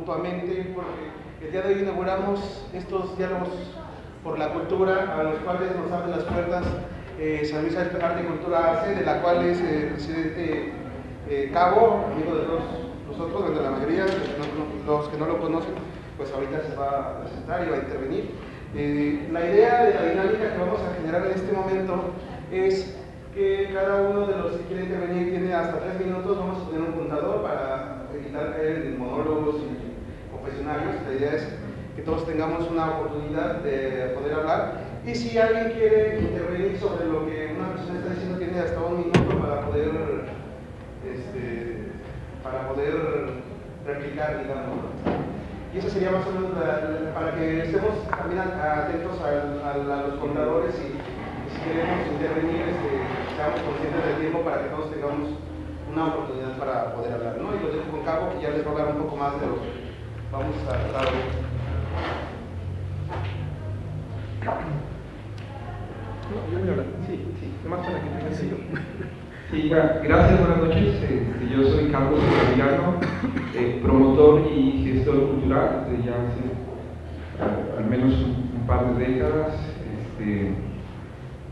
mutuamente, porque el día de hoy inauguramos estos diálogos por la cultura, a los cuales nos abren las puertas San Luis Arte y Cultura AC, de la cual es el presidente Cabo, amigo de todos nosotros, de la mayoría, los que no lo conocen, pues ahorita se va a presentar y va a intervenir. La idea de la dinámica que vamos a generar en este momento es que cada uno de los que quiere intervenir tiene hasta 3 minutos. Vamos a tener un contador para evitar caer en monólogos y confesionarios. La idea es que todos tengamos una oportunidad de poder hablar, y si alguien quiere intervenir sobre lo que una persona está diciendo, tiene hasta 1 minuto para poder replicar, digamos. Y eso sería más o menos para que estemos también atentos a los contadores, y si queremos intervenir, seamos conscientes del tiempo para que todos tengamos una oportunidad para poder hablar, ¿no? Y lo dejo con Cabo, que ya les va a hablar un poco más de lo que vamos a tratar hoy. No, yo voy a hablar. Sí, nomás para que tengas yo. Sí, gracias, buenas noches. Yo soy Carlos Gaviano, promotor y gestor cultural desde ya hace al menos un par de décadas.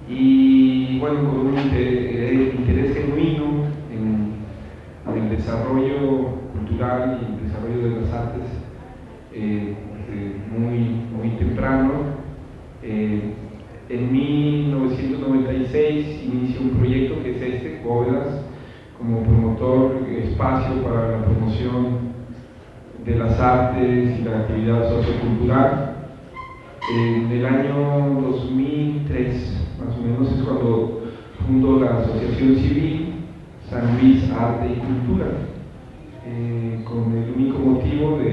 Y bueno, con un interés genuino en el desarrollo cultural y el desarrollo de las artes muy temprano. En 1996 inició un proyecto que es Bóvedas, como promotor, espacio para la promoción de las artes y la actividad sociocultural. En el año 2003, más o menos, es cuando fundó la Asociación Civil San Luis Arte y Cultura, con el único motivo de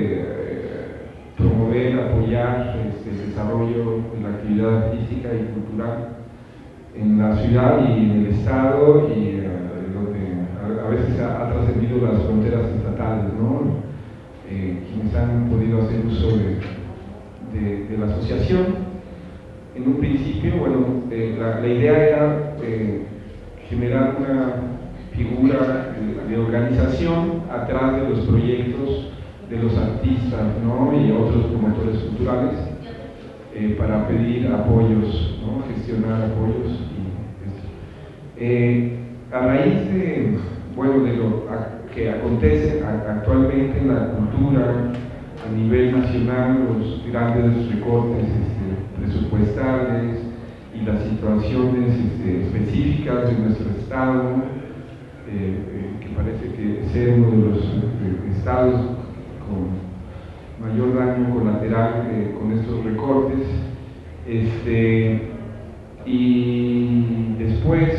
promover, apoyar el desarrollo de la actividad artística y cultural en la ciudad y en el estado, y donde a veces ha trascendido las fronteras estatales, ¿no? Quienes han podido hacer uso de la asociación. En un principio, bueno, la idea era generar una figura de organización atrás de los proyectos de los artistas, ¿no? Y otros promotores culturales, para pedir apoyos, ¿no? Gestionar apoyos. A raíz de lo que acontece actualmente en la cultura a nivel nacional, los grandes recortes presupuestales y las situaciones específicas de nuestro estado, que parece que ser uno de los estados con mayor daño colateral con estos recortes, y después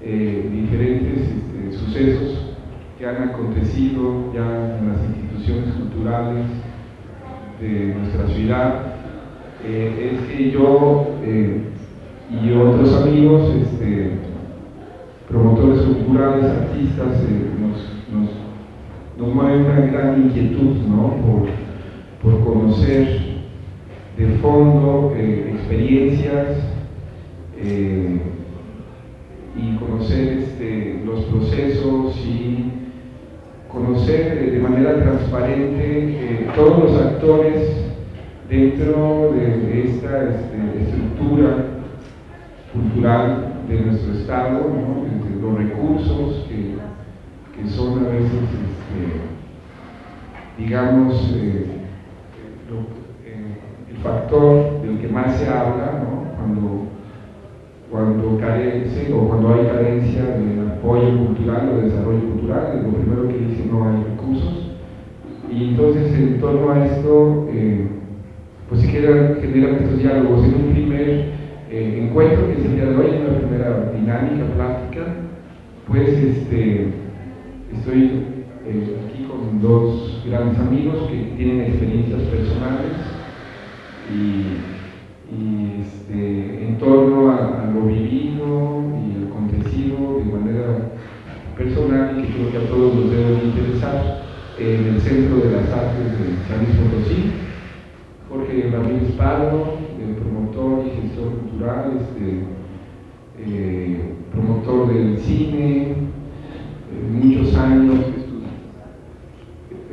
diferentes sucesos que han acontecido ya en las instituciones culturales de nuestra ciudad, es que yo y otros amigos, promotores culturales, artistas, nos mueve una gran inquietud, ¿no? por conocer de fondo experiencias y conocer los procesos, y conocer de manera transparente todos los actores dentro de esta estructura cultural de nuestro estado, ¿no? Desde los recursos que son a veces, digamos, el factor del que más se habla, ¿no? Cuando carece o cuando hay carencia de apoyo cultural o de desarrollo cultural, lo primero que dice: no hay recursos. Y entonces, en torno a esto, pues se generan estos diálogos. En un primer encuentro, que es el día de hoy, en una primera dinámica plástica, pues estoy aquí con dos grandes amigos que tienen experiencias personales en torno a lo vivido y lo acontecido de manera personal, y que creo que a todos nos debe interesar, en el Centro de las Artes de San Luis Potosí. Jorge Ramírez Pardo, promotor y gestor cultural, promotor del cine, muchos años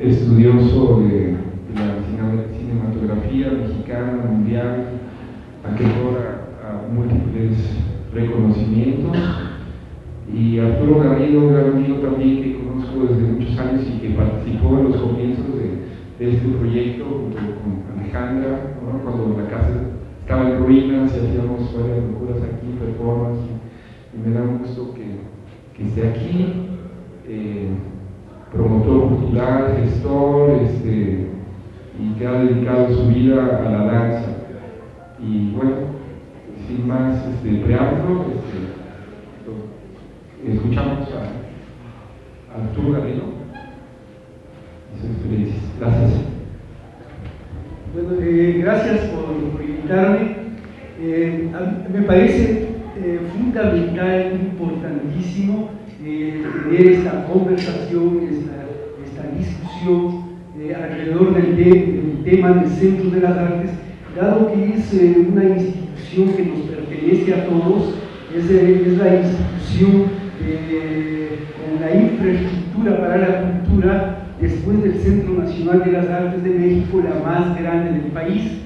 estudioso de la cinematografía mexicana, mundial, acreedor a múltiples reconocimientos, y Arturo Garrido, un gran amigo también que conozco desde muchos años y que participó en los comienzos de este proyecto junto con Alejandra, ¿no? Cuando la casa estaba en ruinas y hacíamos varias locuras aquí, performance, y me da un gusto que esté aquí, promotor cultural, gestor, y que ha dedicado su vida a la danza. Y bueno, sin más preámbulo, escuchamos a Arturo Garrido y sus experiencias. Gracias. Bueno, gracias por invitarme. Me parece fundamental, importantísimo tener esta conversación, esta discusión alrededor del tema del Centro de las Artes, dado que es una institución que nos pertenece a todos, es la institución con la infraestructura para la cultura, después del Centro Nacional de las Artes de México, la más grande del país.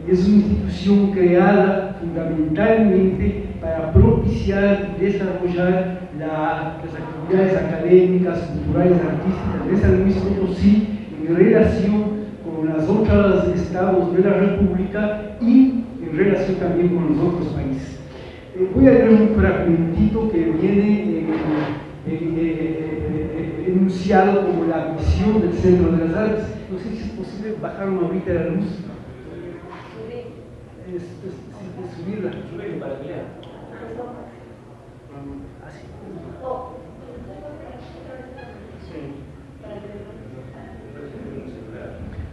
Es una institución creada fundamentalmente para propiciar y desarrollar las actividades académicas, culturales, artísticas de San Luis Potosí en relación con los otros estados de la República y en relación también con los otros países. Voy a leer un fragmentito que viene enunciado como la misión del Centro de las Artes. No sé si es posible bajarme ahorita la luz. Subirla. Así.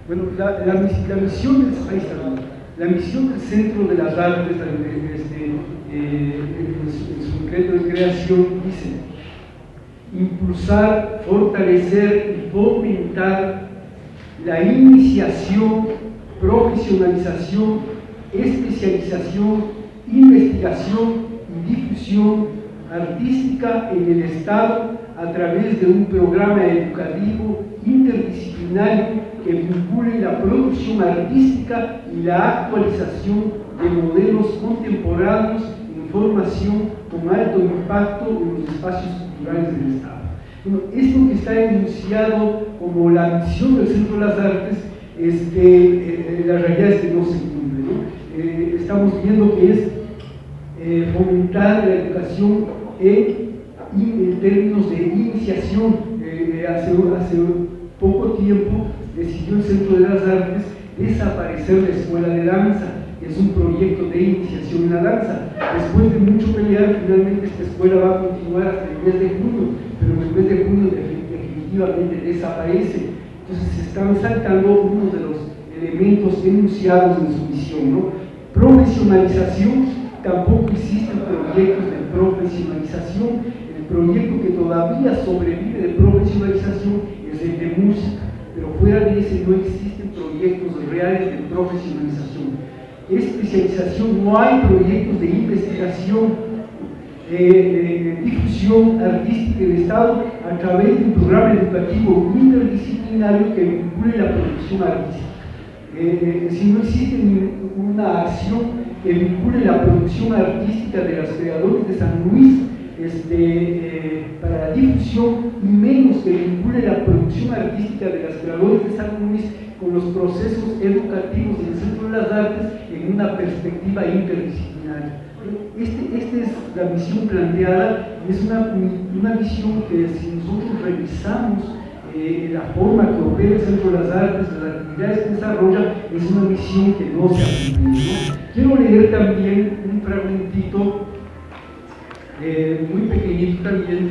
Bueno, la misión del Centro de las Artes en su decreto de creación dice: impulsar, fortalecer y fomentar la iniciación, profesionalización, especialización, investigación y difusión artística en el Estado a través de un programa educativo interdisciplinario que vincule la producción artística y la actualización de modelos contemporáneos en formación con alto impacto en los espacios culturales del Estado. Bueno, esto que está enunciado como la misión del Centro de las Artes, la realidad es que no se cumple, ¿no? Estamos viendo que es fomentar la educación en términos de iniciación. Hace poco tiempo decidió el Centro de las Artes desaparecer la escuela de danza. Es un proyecto de iniciación en la danza. Después de mucho pelear, finalmente esta escuela va a continuar hasta el mes de junio, pero en el mes de junio definitivamente desaparece. Entonces se están saltando uno de los elementos enunciados en su misión, ¿no? Profesionalización, tampoco existen proyectos de profesionalización. El proyecto que todavía sobrevive de profesionalización es el de música, pero fuera de ese no existen proyectos reales de profesionalización. Especialización, no hay proyectos de investigación, difusión artística del Estado a través de un programa educativo interdisciplinario que vincule la producción artística. Si no existe una acción que vincule la producción artística de los creadores de San Luis para la difusión, y menos que vincule la producción artística de los creadores de San Luis con los procesos educativos del Centro de las Artes en una perspectiva interdisciplinaria. Esta es la misión planteada, es una misión que, si nosotros revisamos la forma que opera el Centro de las Artes, las actividades que desarrolla, es una misión que no se ha cumplido, ¿no? Quiero leer también un fragmentito muy pequeñito también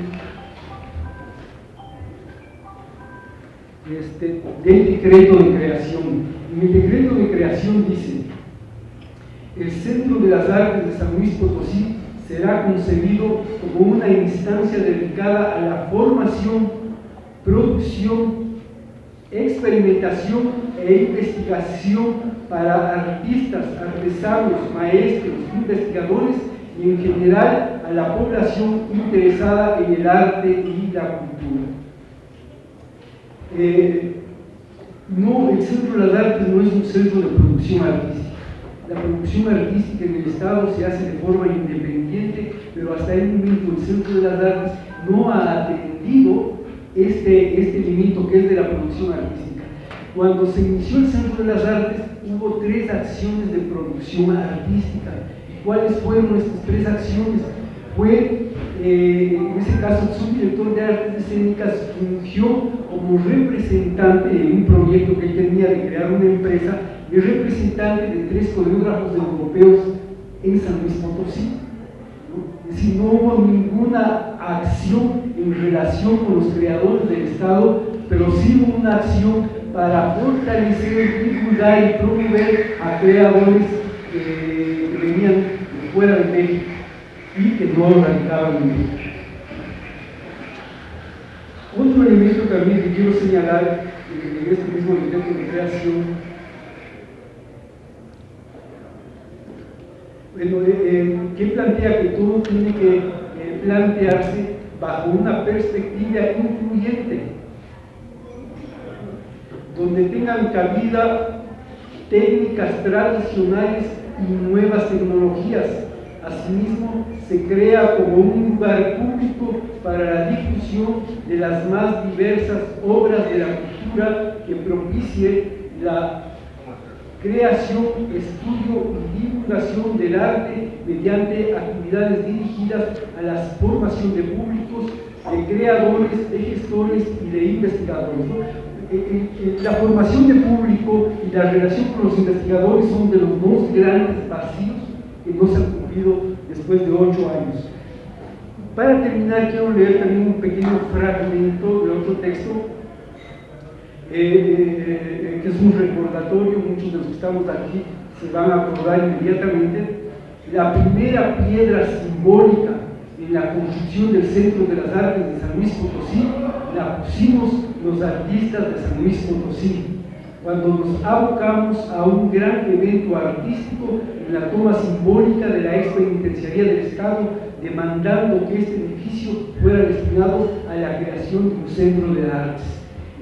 del decreto de creación. En el decreto de creación dice: el Centro de las Artes de San Luis Potosí será concebido como una instancia dedicada a la formación, producción, experimentación e investigación para artistas, artesanos, maestros, investigadores y en general a la población interesada en el arte y la cultura. No, el Centro de las Artes no es un centro de producción artística. La producción artística en el Estado se hace de forma independiente, pero hasta el momento el Centro de las Artes no ha atendido este elemento que es de la producción artística. Cuando se inició el Centro de las Artes, hubo 3 acciones de producción artística. ¿Cuáles fueron estas 3 acciones? Fue, en ese caso, el subdirector de artes escénicas fungió como representante en un proyecto que él tenía de crear una empresa, y representante de 3 coreógrafos europeos en San Luis Potosí. Es decir, no hubo ninguna acción en relación con los creadores del Estado, pero sí hubo una acción para fortalecer, divulgar y promover a creadores que venían de fuera de México y que no radicaban en México. Otro elemento también que quiero señalar en este mismo intento de creación, que plantea que todo tiene que plantearse bajo una perspectiva incluyente, donde tengan cabida técnicas tradicionales y nuevas tecnologías. Asimismo, se crea como un lugar público para la difusión de las más diversas obras de la cultura que propicie la creación, estudio y divulgación del arte mediante actividades dirigidas a la formación de públicos, de creadores, de gestores y de investigadores, ¿no? La formación de público y la relación con los investigadores son de los 2 grandes vacíos que no se han cumplido después de 8 años. Para terminar, quiero leer también un pequeño fragmento de otro texto, que es un recordatorio. Muchos de los que estamos aquí se van a acordar inmediatamente. La primera piedra simbólica en la construcción del Centro de las Artes de San Luis Potosí la pusimos los artistas de San Luis Potosí, cuando nos abocamos a un gran evento artístico en la toma simbólica de la ex penitenciaría del Estado, demandando que este edificio fuera destinado a la creación de un centro de artes.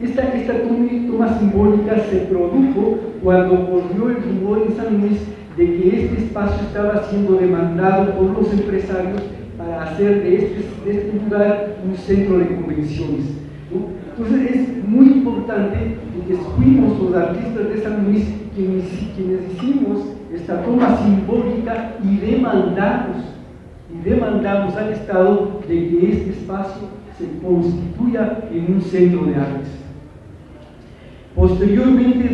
Esta toma simbólica se produjo cuando corrió el rumor en San Luis de que este espacio estaba siendo demandado por los empresarios para hacer de este lugar un centro de convenciones, ¿no? Entonces es muy importante que fuimos los artistas de San Luis quienes hicimos esta toma simbólica y demandamos al Estado de que este espacio se constituya en un centro de artes. Posteriormente,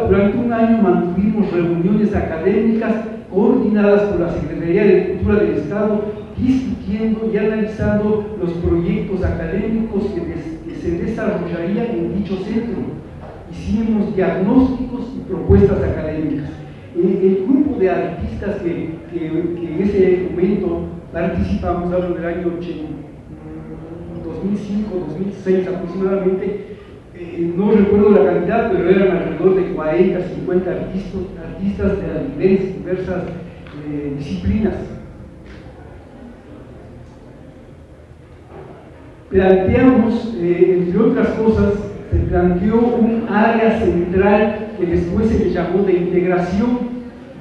durante un año mantuvimos reuniones académicas coordinadas por la Secretaría de Cultura del Estado, discutiendo y analizando los proyectos académicos que se desarrollarían en dicho centro. Hicimos diagnósticos y propuestas académicas. El grupo de artistas que en ese momento participamos, hablo del año 2005-2006 aproximadamente, no recuerdo la cantidad, pero eran alrededor de 40, 50 artistas de las diversas disciplinas. Planteamos, entre otras cosas, se planteó un área central que después se le llamó de integración,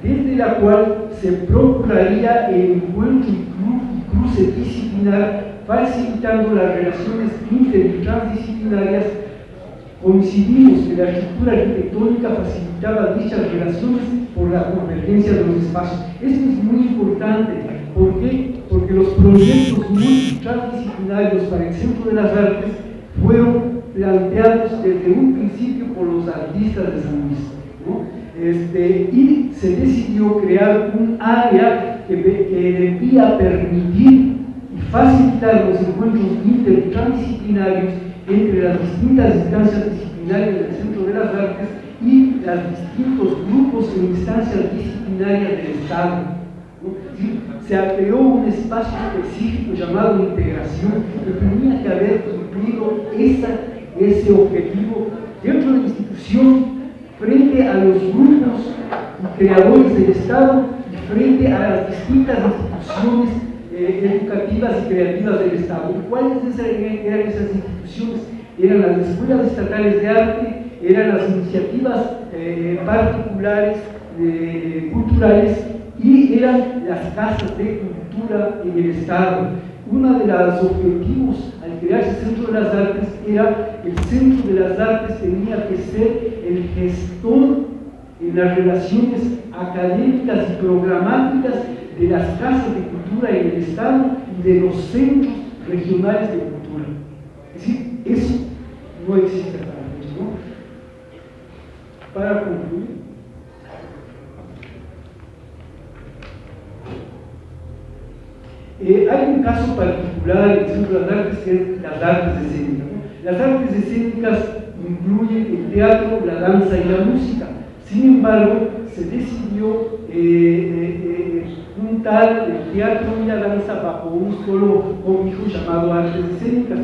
desde la cual se procuraría el encuentro y cruce disciplinar, facilitando las relaciones inter y transdisciplinarias. Coincidimos que la estructura arquitectónica facilitaba dichas relaciones por la convergencia de los espacios. Esto es muy importante. ¿Por qué? Porque los proyectos multidisciplinarios para el Centro de las Artes fueron planteados desde un principio por los artistas de San Luis, ¿no? Y se decidió crear un área que debía permitir y facilitar los encuentros inter y transdisciplinarios entre las distintas instancias disciplinarias del Centro de las Artes y los distintos grupos e instancias disciplinarias del Estado, ¿no? Se creó un espacio específico llamado integración que tenía que haber cumplido ese objetivo dentro de la institución, frente a los grupos y creadores del Estado y frente a las distintas instituciones educativas y creativas del Estado. ¿Y cuáles eran esas instituciones? eran las escuelas estatales de arte, eran las iniciativas particulares culturales y eran las casas de cultura en el Estado. Uno de los objetivos al crearse el Centro de las Artes era el Centro de las Artes tenía que ser el gestor en las relaciones académicas y programáticas de las casas de cultura en el Estado y de los centros regionales de cultura. Es decir, eso no existe para nosotros, ¿no? Para concluir, hay un caso particular en el Centro de las Artes que es las artes escénicas, ¿no? Las artes escénicas incluyen el teatro, la danza y la música. Sin embargo, se decidió juntar el teatro y la danza bajo un solo código llamado artes escénicas.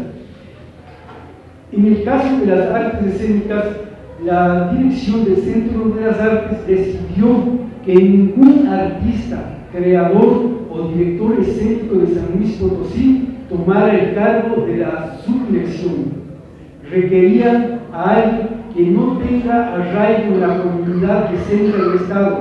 En el caso de las artes escénicas, la dirección del Centro de las Artes decidió que ningún artista, creador o director escénico de San Luis Potosí tomara el cargo de la subdirección. Requerían a alguien que no tenga arraigo en la comunidad escénica del Estado,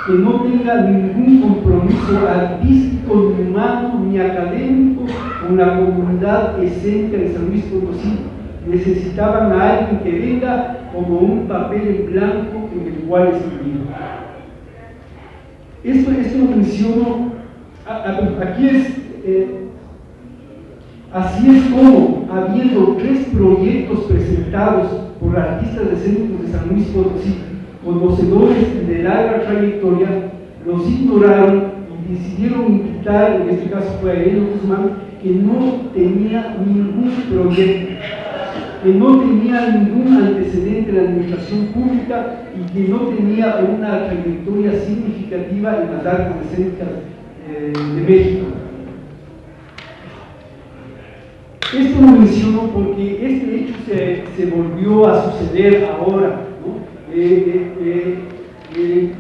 que no tenga ningún compromiso artístico, ni humano, ni académico con la comunidad escénica de San Luis Potosí. Necesitaban a alguien que venga como un papel en blanco en el cual escribir. Esto lo menciono, aquí así es como, habiendo 3 proyectos presentados por artistas escénicos de San Luis Potosí, conocedores de larga trayectoria, los ignoraron y decidieron imputar, en este caso fue a Elena Guzmán, que no tenía ningún proyecto, que no tenía ningún antecedente en la administración pública y que no tenía una trayectoria significativa en las artes escénicas de México. Esto lo menciono porque este hecho se volvió a suceder ahora, ¿no?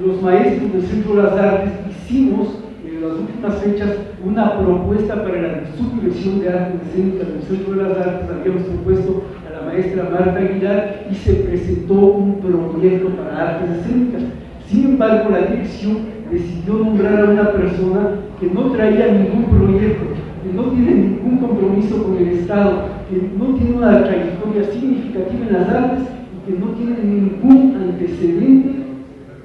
Los maestros del Centro de las Artes hicimos en las últimas fechas una propuesta para la subdirección de artes escénicas del Centro de las Artes. Habíamos propuesto a la maestra Marta Aguilar y se presentó un proyecto para artes escénicas. Sin embargo, la dirección decidió nombrar a una persona que no traía ningún proyecto, que no tiene ningún compromiso con el Estado, que no tiene una trayectoria significativa en las artes y que no tiene ningún antecedente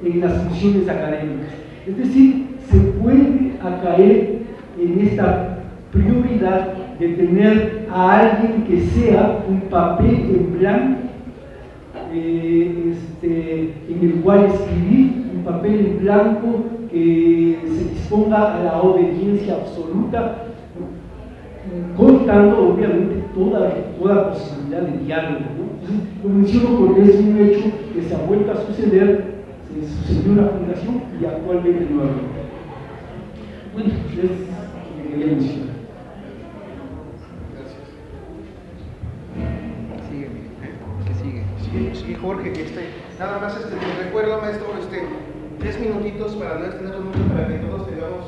en las funciones académicas. Es decir, se vuelve a caer en esta prioridad de tener a alguien que sea un papel en blanco en el cual escribir, un papel en blanco que se disponga a la obediencia absoluta, cortando obviamente toda posibilidad de diálogo, ¿no? Entonces, lo menciono porque es un hecho que se ha vuelto a suceder, se sucedió en la fundación y actualmente nuevamente. Bueno, les quería mencionar. Sí, Jorge, nada más les recuerdo, maestro, 3 minutitos para no extendernos mucho, para que todos tengamos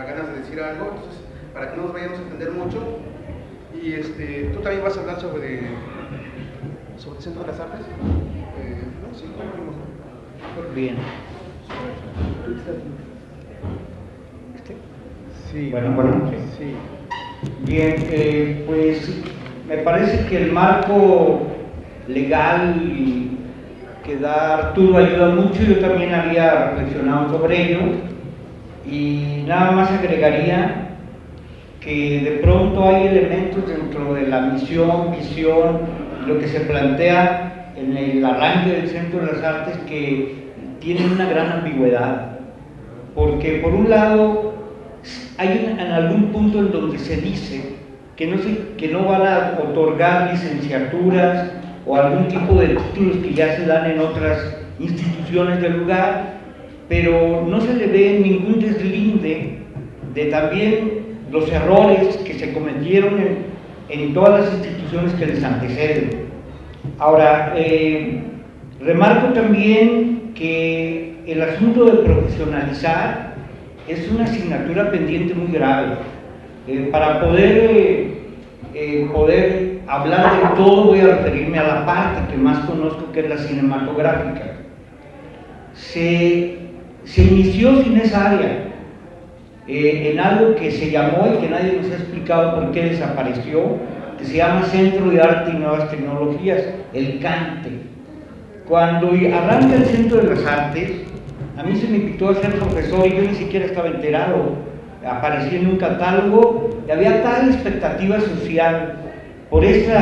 ganas de decir algo, entonces, para que no nos vayamos a entender mucho. Y tú también vas a hablar sobre el Centro de las Artes. ¿No? Sí, Bien. Sí, Bueno, sí. Bien, pues me parece que el marco legal que da Arturo ayuda mucho. Yo también había reflexionado sobre ello y nada más agregaría que de pronto hay elementos dentro de la misión, visión, lo que se plantea en el arranque del Centro de las Artes que tienen una gran ambigüedad, porque por un lado hay en algún punto en donde se dice que no van a otorgar licenciaturas o algún tipo de títulos que ya se dan en otras instituciones del lugar, pero no se le ve ningún deslinde de también los errores que se cometieron en todas las instituciones que les anteceden. Ahora, remarco también que el asunto de profesionalizar es una asignatura pendiente muy grave. Para poder poder hablar de todo, voy a referirme a la parte que más conozco, que es la cinematográfica. Se inició sin esa área, en algo que se llamó y que nadie nos ha explicado por qué desapareció, que se llama Centro de Arte y Nuevas Tecnologías, el CANTE. Cuando arranca el Centro de las Artes, a mí se me invitó a ser profesor y yo ni siquiera estaba enterado. Aparecí en un catálogo y había tal expectativa social por ese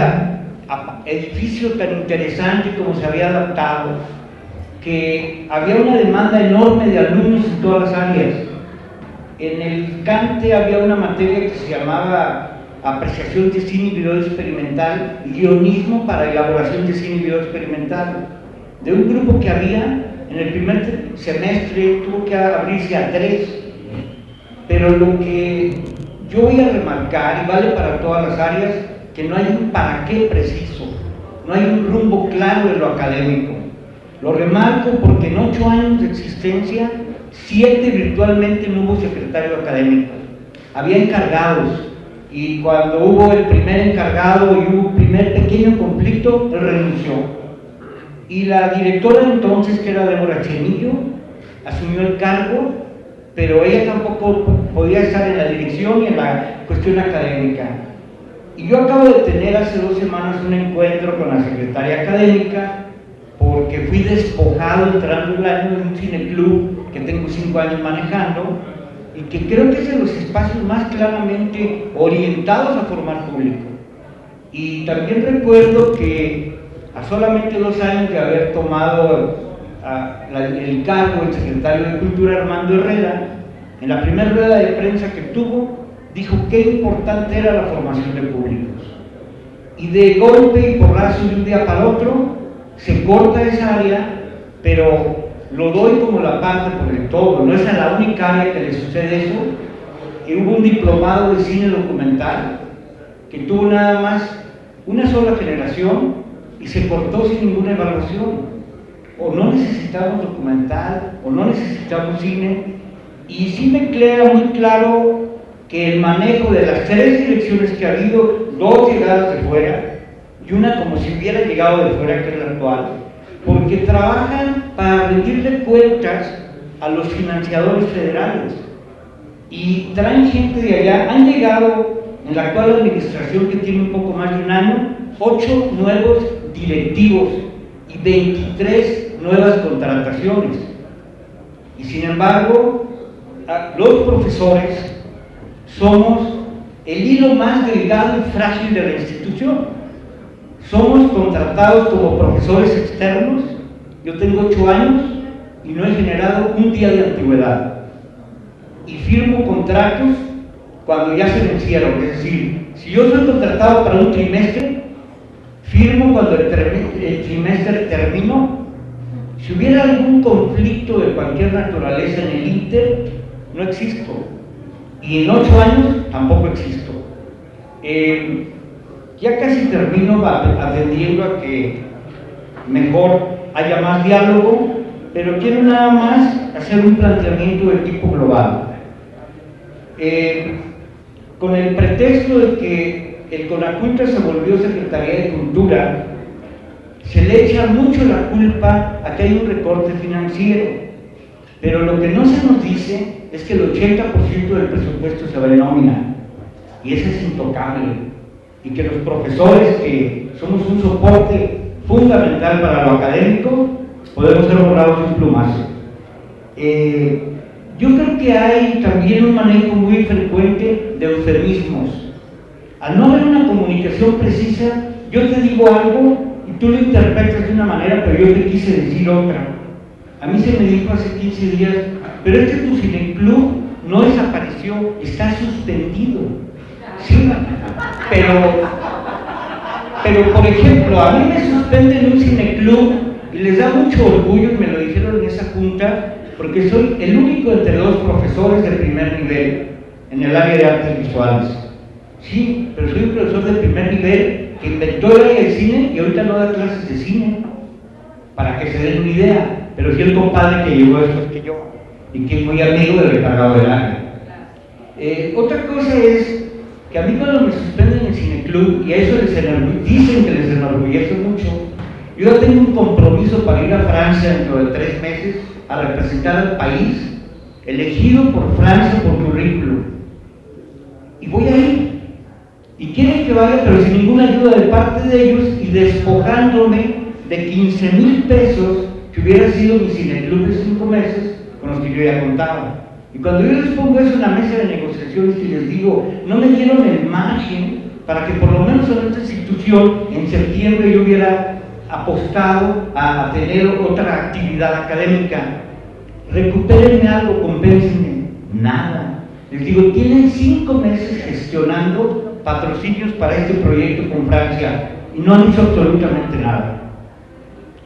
edificio tan interesante como se había adaptado, que había una demanda enorme de alumnos en todas las áreas. En el CANTE había una materia que se llamaba Apreciación de Cine y Video Experimental y Guionismo para Elaboración de Cine y Video Experimental. De un grupo que había, en el primer semestre tuvo que abrirse a 3. Pero lo que yo voy a remarcar, y vale para todas las áreas, que no hay un para qué preciso, no hay un rumbo claro de lo académico. Lo remarco porque en 8 años de existencia, 7 virtualmente no hubo secretario académico. Había encargados, y cuando hubo el primer encargado y hubo un primer pequeño conflicto, él renunció. Y la directora de entonces, que era Débora Chenillo, asumió el cargo, pero ella tampoco podía estar en la dirección y en la cuestión académica. Y yo acabo de tener hace 2 semanas un encuentro con la secretaria académica, porque fui despojado entrando el año en un cineclub que tengo 5 años manejando, y que creo que es de los espacios más claramente orientados a formar público. Y también recuerdo que a solamente 2 años de haber tomado el cargo del secretario de Cultura, Armando Herrera, en la primera rueda de prensa que tuvo, dijo qué importante era la formación de públicos. Y de golpe y porrazo de un día para otro, se corta esa área, pero lo doy como la parte por el todo. No es a la única área que le sucede eso. Que hubo un diplomado de cine documental que tuvo nada más una sola generación y se cortó sin ninguna evaluación. O no necesitamos documental, o no necesitamos cine, y sí me queda muy claro que el manejo de las 3 direcciones que ha habido, 2 llegadas de fuera, y una como si hubiera llegado de fuera, que es la actual, porque trabajan para rendirle cuentas a los financiadores federales, y traen gente de allá. Han llegado, en la actual administración que tiene un poco más de un año, 8 nuevos directivos, y 23 nuevas contrataciones. Y sin embargo, los profesores somos el hilo más delgado y frágil de la institución. Somos contratados como profesores externos. Yo tengo 8 años y no he generado un día de antigüedad. Y firmo contratos cuando ya se vencieron. Es decir, si yo soy contratado para un trimestre, firmo cuando el trimestre terminó. Si hubiera algún conflicto de cualquier naturaleza en el Inter, no existo. Y en 8 años tampoco existo. Ya casi termino atendiendo a que mejor haya más diálogo, pero quiero nada más hacer un planteamiento de tipo global. Con el pretexto de que el CONACULTA se volvió Secretaría de Cultura, se le echa mucho la culpa a que hay un recorte financiero, pero lo que no se nos dice es que el 80% del presupuesto se va en nómina, y eso es intocable, y que los profesores, que somos un soporte fundamental para lo académico, podemos ser borrados de un plumazo. Yo creo que hay también un manejo muy frecuente de eufemismos. Al no haber una comunicación precisa, yo te digo algo y tú lo interpretas de una manera, pero yo te quise decir otra. A mí se me dijo hace 15 días, pero es que tu cineclub no desapareció, está suspendido. Sí, pero por ejemplo, a mí me suspenden un cineclub y les da mucho orgullo, y me lo dijeron en esa junta, porque soy el único entre 2 profesores de primer nivel en el área de artes visuales. Sí, pero soy un profesor de primer nivel que inventó el área de cine y ahorita no da clases de cine, para que se den una idea. Pero sí el compadre que llegó después que yo, y que es muy amigo del encargado del área. Otra cosa es que a mí cuando me suspenden en el cineclub, y a eso dicen que les enorgullece mucho, yo ya tengo un compromiso para ir a Francia dentro de 3 meses a representar al país, elegido por Francia por currículum. Y voy a ir. Y quieren que vaya, pero sin ninguna ayuda de parte de ellos y despojándome de 15,000 pesos que hubiera sido mi cineclub de 5 meses con los que yo ya contaba. Y cuando yo les pongo eso en la mesa de negociaciones y les digo, no me dieron el margen para que por lo menos en esta institución en septiembre yo hubiera apostado a tener otra actividad académica, recupérenme algo, compénsenme, nada. Les digo, tienen 5 meses gestionando patrocinios para este proyecto con Francia y no han hecho absolutamente nada.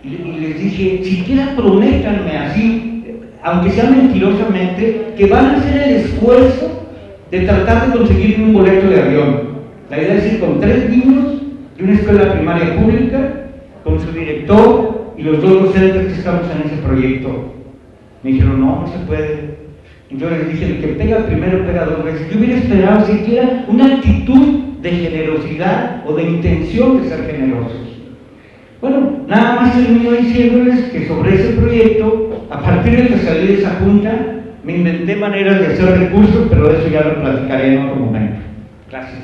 Y les dije, siquiera prométanme así, aunque sea mentirosamente, que van a hacer el esfuerzo de tratar de conseguirme un boleto de avión. La idea es ir con 3 niños de una escuela primaria pública, con su director y los 2 docentes que estamos en ese proyecto. Me dijeron, no, no se puede. Y yo les dije, el que pega primero pega 2 veces. Yo hubiera esperado siquiera una actitud de generosidad o de intención de ser generosos. Bueno, nada más termino diciéndoles que sobre ese proyecto, a partir de que salí de esa junta, me inventé maneras de hacer recursos, pero de eso ya lo platicaré en otro momento. Gracias.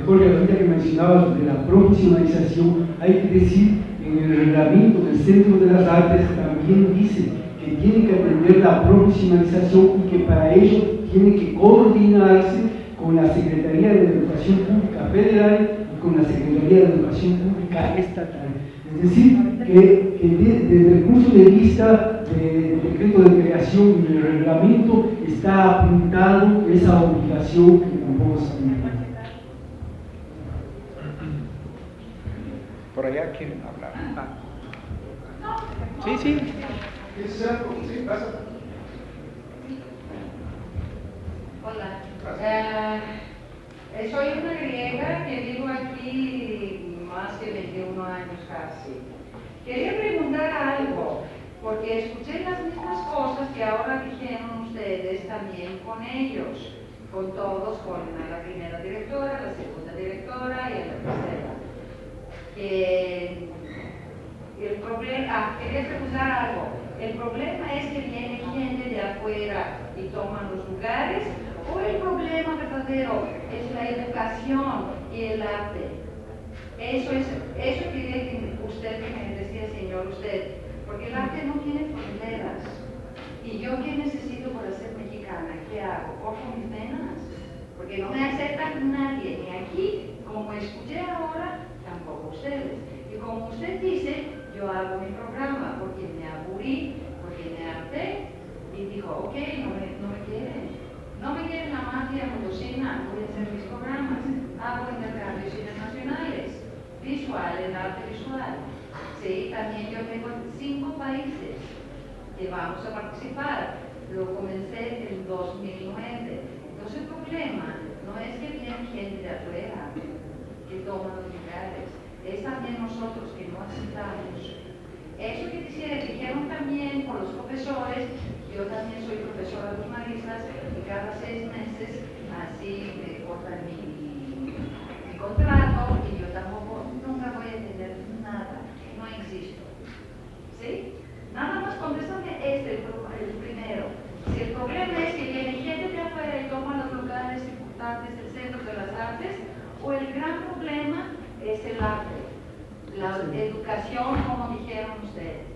Jorge, ahorita que mencionabas sobre la profesionalización, hay que decir, en el reglamento del Centro de las Artes también dice que tiene que atender la profesionalización y que para ello tiene que coordinarse con la Secretaría de Educación Pública Federal y con la Secretaría de Educación Pública Estatal. Es decir, que desde el punto de vista del decreto de creación y del reglamento está apuntado esa obligación que tampoco se cumple. Por allá quieren hablar. Sí, sí. Sí, pasa. Hola. Soy una griega que vivo aquí más de 21 años casi. Quería preguntar algo, porque escuché las mismas cosas que ahora dijeron ustedes también con ellos, con todos, con la primera directora, la segunda directora y la tercera. El problema, quería preguntar algo. ¿El problema es que viene gente de afuera y toman los lugares? ¿O el problema verdadero es la educación y el arte? Eso quería que usted me decía, señor, usted, porque el arte no tiene fronteras. ¿Y yo qué necesito para ser mexicana? ¿Qué hago? ¿Cojo mis venas? Porque no me acepta nadie, ni aquí, como escuché ahora, tampoco ustedes. Y como usted dice, yo hago mi programa porque me aburrí, porque me harté, y dijo, ok, no me quieren. No me quieren la mafia mendocina, voy a hacer mis programas, hago intercambios internacionales, visual, el arte visual. Sí, también yo tengo 5 países que vamos a participar. Lo comencé en 2009. Entonces el problema no es que viene gente de afuera que toma los lugares, es también nosotros que no aceptamos. Eso que dijeron también por los profesores, yo también soy profesora de los maristas y cada 6 meses así me cortan mi contrato y yo tampoco, nunca voy a tener nada, no existo. ¿Sí? Nada más contéstame el primero. Si el problema es que viene gente de afuera y toma los lugares importantes del Centro de las Artes, o el gran problema es el arte, la educación, como dijeron ustedes,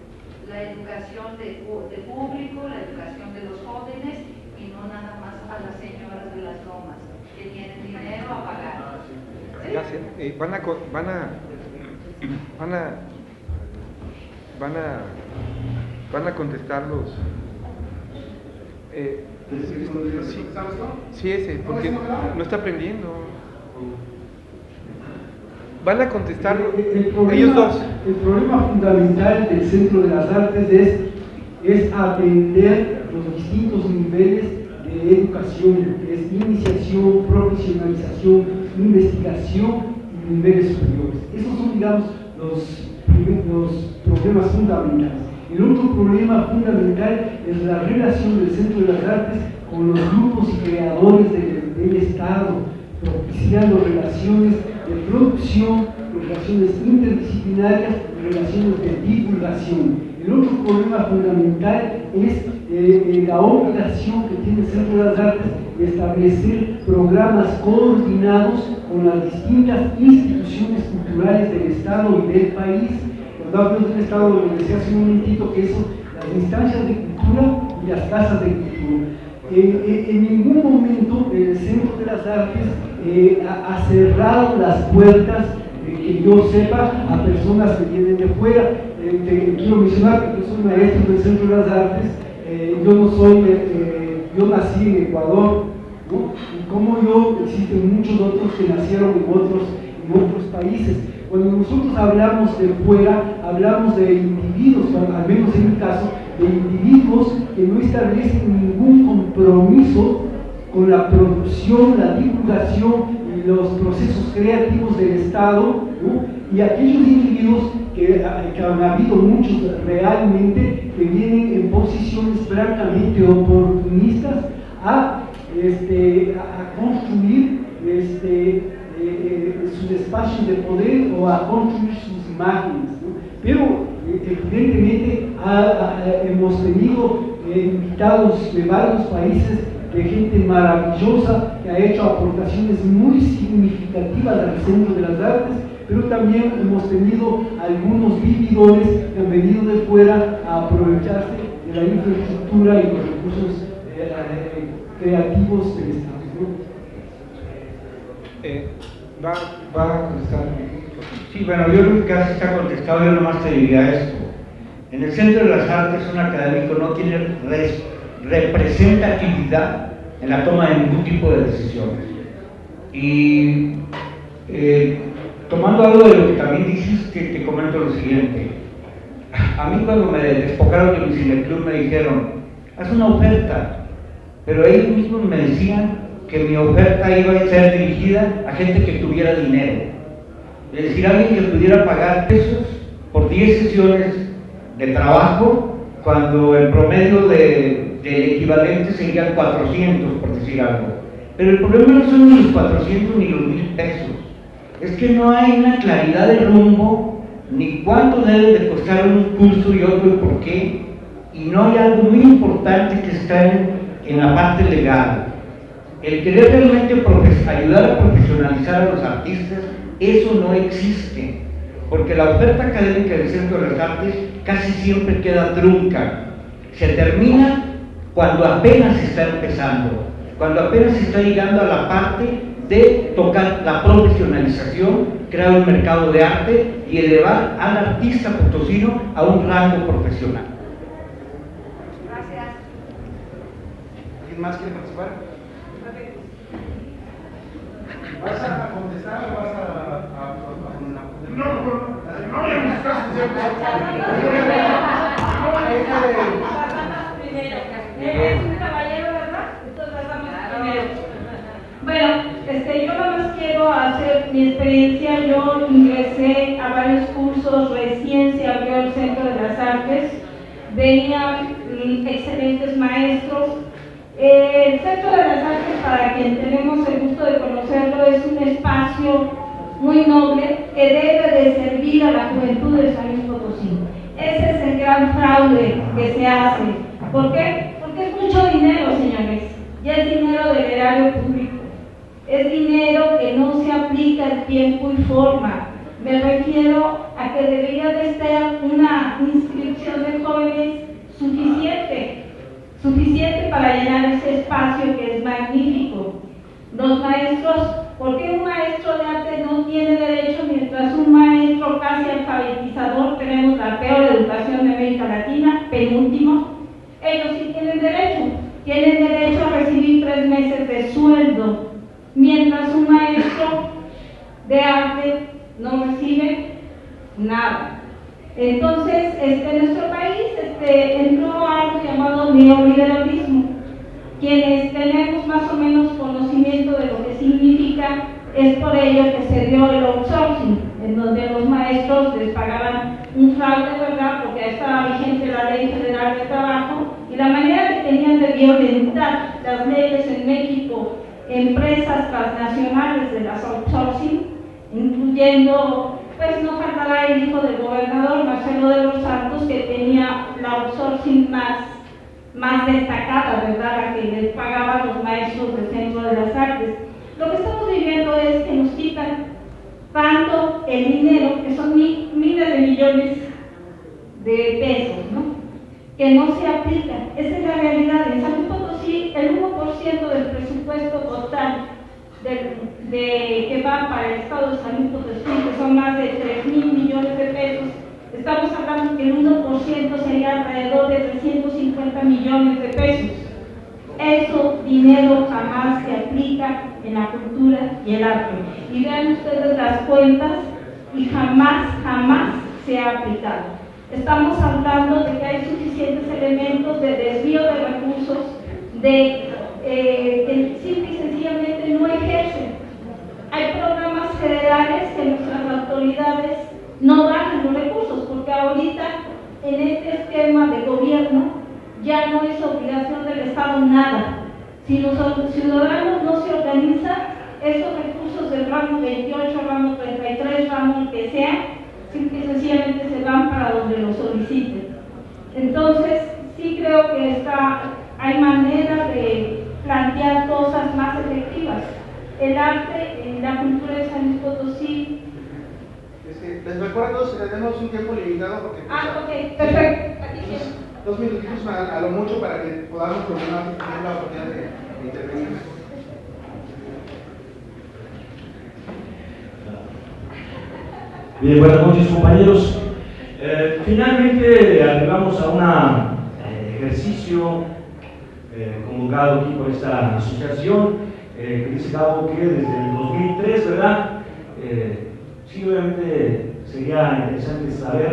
la educación de público, la educación de los jóvenes y no nada más a las señoras de las lomas que tienen dinero a pagar. ¿Sí? Gracias. Van a contestar los. Sí, ese, porque no está aprendiendo. Van a contestar ellos dos. El problema fundamental del Centro de las Artes es atender los distintos niveles de educación, que es iniciación, profesionalización, investigación y niveles superiores. Esos son, digamos, los problemas fundamentales. El otro problema fundamental es la relación del Centro de las Artes con los grupos y creadores del Estado, propiciando relaciones de producción, relaciones interdisciplinarias, relaciones de divulgación. El otro problema fundamental es la obligación que tiene el Centro de las Artes de establecer programas coordinados con las distintas instituciones culturales del Estado y del país. Cuando hablo del Estado, lo decía hace un momentito, que son las instancias de cultura y las casas de cultura. En ningún momento el Centro de las Artes ha cerrado las puertas, que yo sepa, a personas que vienen de fuera. Quiero mencionar que yo soy maestro del Centro de las Artes. Yo nací en Ecuador, ¿no? Y como yo, existen muchos otros que nacieron en otros países. Cuando nosotros hablamos de fuera, hablamos de individuos, al menos en mi caso, de individuos que no establecen ningún compromiso con la producción, la divulgación y los procesos creativos del Estado, ¿no? Y aquellos individuos que han habido muchos realmente, que vienen en posiciones francamente oportunistas a construir sus espacios de poder o a construir sus imágenes, ¿no? Pero evidentemente hemos tenido invitados de varios países, de gente maravillosa que ha hecho aportaciones muy significativas al Centro de las Artes, pero también hemos tenido algunos vividores que han venido de fuera a aprovecharse de la infraestructura y los recursos creativos del Estado, ¿no? ¿Va a contestar? Sí, bueno, yo creo que casi está contestado. Yo nomás te diría esto: en el Centro de las Artes un académico no tiene representatividad en la toma de ningún tipo de decisiones. Y tomando algo de lo que también dijiste, te comento lo siguiente. A mí cuando me despojaron de mi cineclub me dijeron, haz una oferta, pero ellos mismos me decían que mi oferta iba a ser dirigida a gente que tuviera dinero. Es decir, alguien que pudiera pagar pesos por 10 sesiones de trabajo, cuando el promedio del equivalente serían 400, por decir algo. Pero el problema no son ni los 400 ni los 1000 pesos. Es que no hay una claridad de rumbo, ni cuánto debe de costar un curso y otro y por qué. Y no hay algo muy importante que está en la parte legal. El querer realmente ayudar a profesionalizar a los artistas, eso no existe, porque la oferta académica del Centro de las Artes casi siempre queda trunca. Se termina cuando apenas se está empezando, cuando apenas se está llegando a la parte de tocar la profesionalización, crear un mercado de arte y elevar al artista potosino a un rango profesional. Gracias. ¿Alguien más quiere participar? ¿Vas a contestar o vas a No le gustas. Es un caballero, ¿verdad? Entonces vamos primero. Bueno, yo nada más quiero hacer mi experiencia. Yo ingresé a varios cursos, recién se abrió el Centro de las Artes, venían excelentes maestros. El Centro de las Artes, para quien tenemos el gusto de conocerlo, es un espacio muy noble que debe de servir a la juventud de San Luis Potosí. Ese es el gran fraude que se hace. ¿Por qué? Porque es mucho dinero, señores, y es dinero del erario público. Es dinero que no se aplica en tiempo y forma. Me refiero a que debería de estar una inscripción de jóvenes suficiente para llenar ese espacio que es magnífico. Los maestros, ¿por qué un maestro de arte no tiene derecho mientras un maestro casi alfabetizador, tenemos la peor educación de América Latina, penúltimo? Ellos sí tienen derecho a recibir 3 meses de sueldo, mientras un maestro de arte no recibe nada. Entonces, en nuestro país entró algo llamado neoliberalismo. Quienes tenemos más o menos conocimiento de lo que significa, es por ello que se dio el outsourcing, en donde los maestros les pagaban un fraude, ¿verdad? Porque estaba vigente la Ley Federal de Trabajo y la manera que tenían de violentar las leyes en México, empresas transnacionales de las outsourcing, incluyendo, pues no faltará el hijo del gobernador, Marcelo de los Santos, que tenía la outsourcing más destacada, ¿verdad? La que les pagaban los maestros del Centro de las Artes. Lo que estamos viviendo es que nos quitan tanto el dinero, que son miles de millones de pesos, ¿no? Que no se aplican. Esa es la realidad. En San Luis Potosí, el 1% del presupuesto total que va para el Estado de San Luis Potosí, que son más de 3.000 millones de pesos, estamos hablando que el 1% sería alrededor de 350 millones de pesos. Eso dinero jamás se aplica en la cultura y el arte. Y vean ustedes las cuentas y jamás se ha aplicado. Estamos hablando de que hay suficientes elementos de desvío de recursos, que simple y sencillamente no ejercen. Hay programas federales que nuestras autoridades no dan los recursos, porque ahorita en este esquema de gobierno ya no es obligación del Estado nada. Si los ciudadanos no se organizan, esos recursos del ramo 28, ramo 33, ramo el que sea, simple y sencillamente se van para donde lo soliciten. Entonces, sí creo que hay manera de plantear cosas más efectivas. El arte, la cultura de San Luis Potosí. Les recuerdo que tenemos un tiempo limitado porque... Ok, perfecto. Aquí sí. 2 minutitos a lo mucho para que podamos tener la oportunidad de intervenir. Bien, buenas noches, compañeros. Finalmente arribamos a un ejercicio convocado aquí por esta asociación que dice Cabo que desde el 2003, ¿verdad? Sí, obviamente sería interesante saber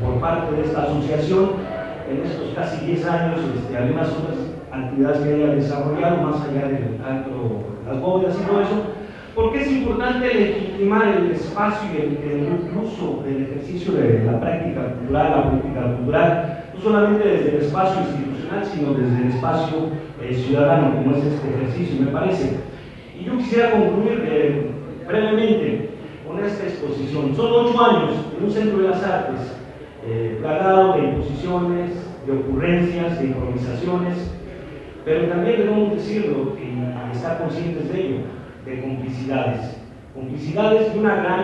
por parte de esta asociación en estos casi 10 años algunas otras actividades que haya desarrollado más allá del teatro, las bóvedas y todo eso. Porque es importante legitimar el espacio y el uso del ejercicio de la práctica cultural, la política cultural, no solamente desde el espacio institucional, sino desde el espacio ciudadano, como es este ejercicio, me parece. Y yo quisiera concluir brevemente con esta exposición. Son 8 años en un centro de las artes, plagado de imposiciones, de ocurrencias, de improvisaciones, pero también debemos decirlo y estar conscientes de ello, de complicidades de una gran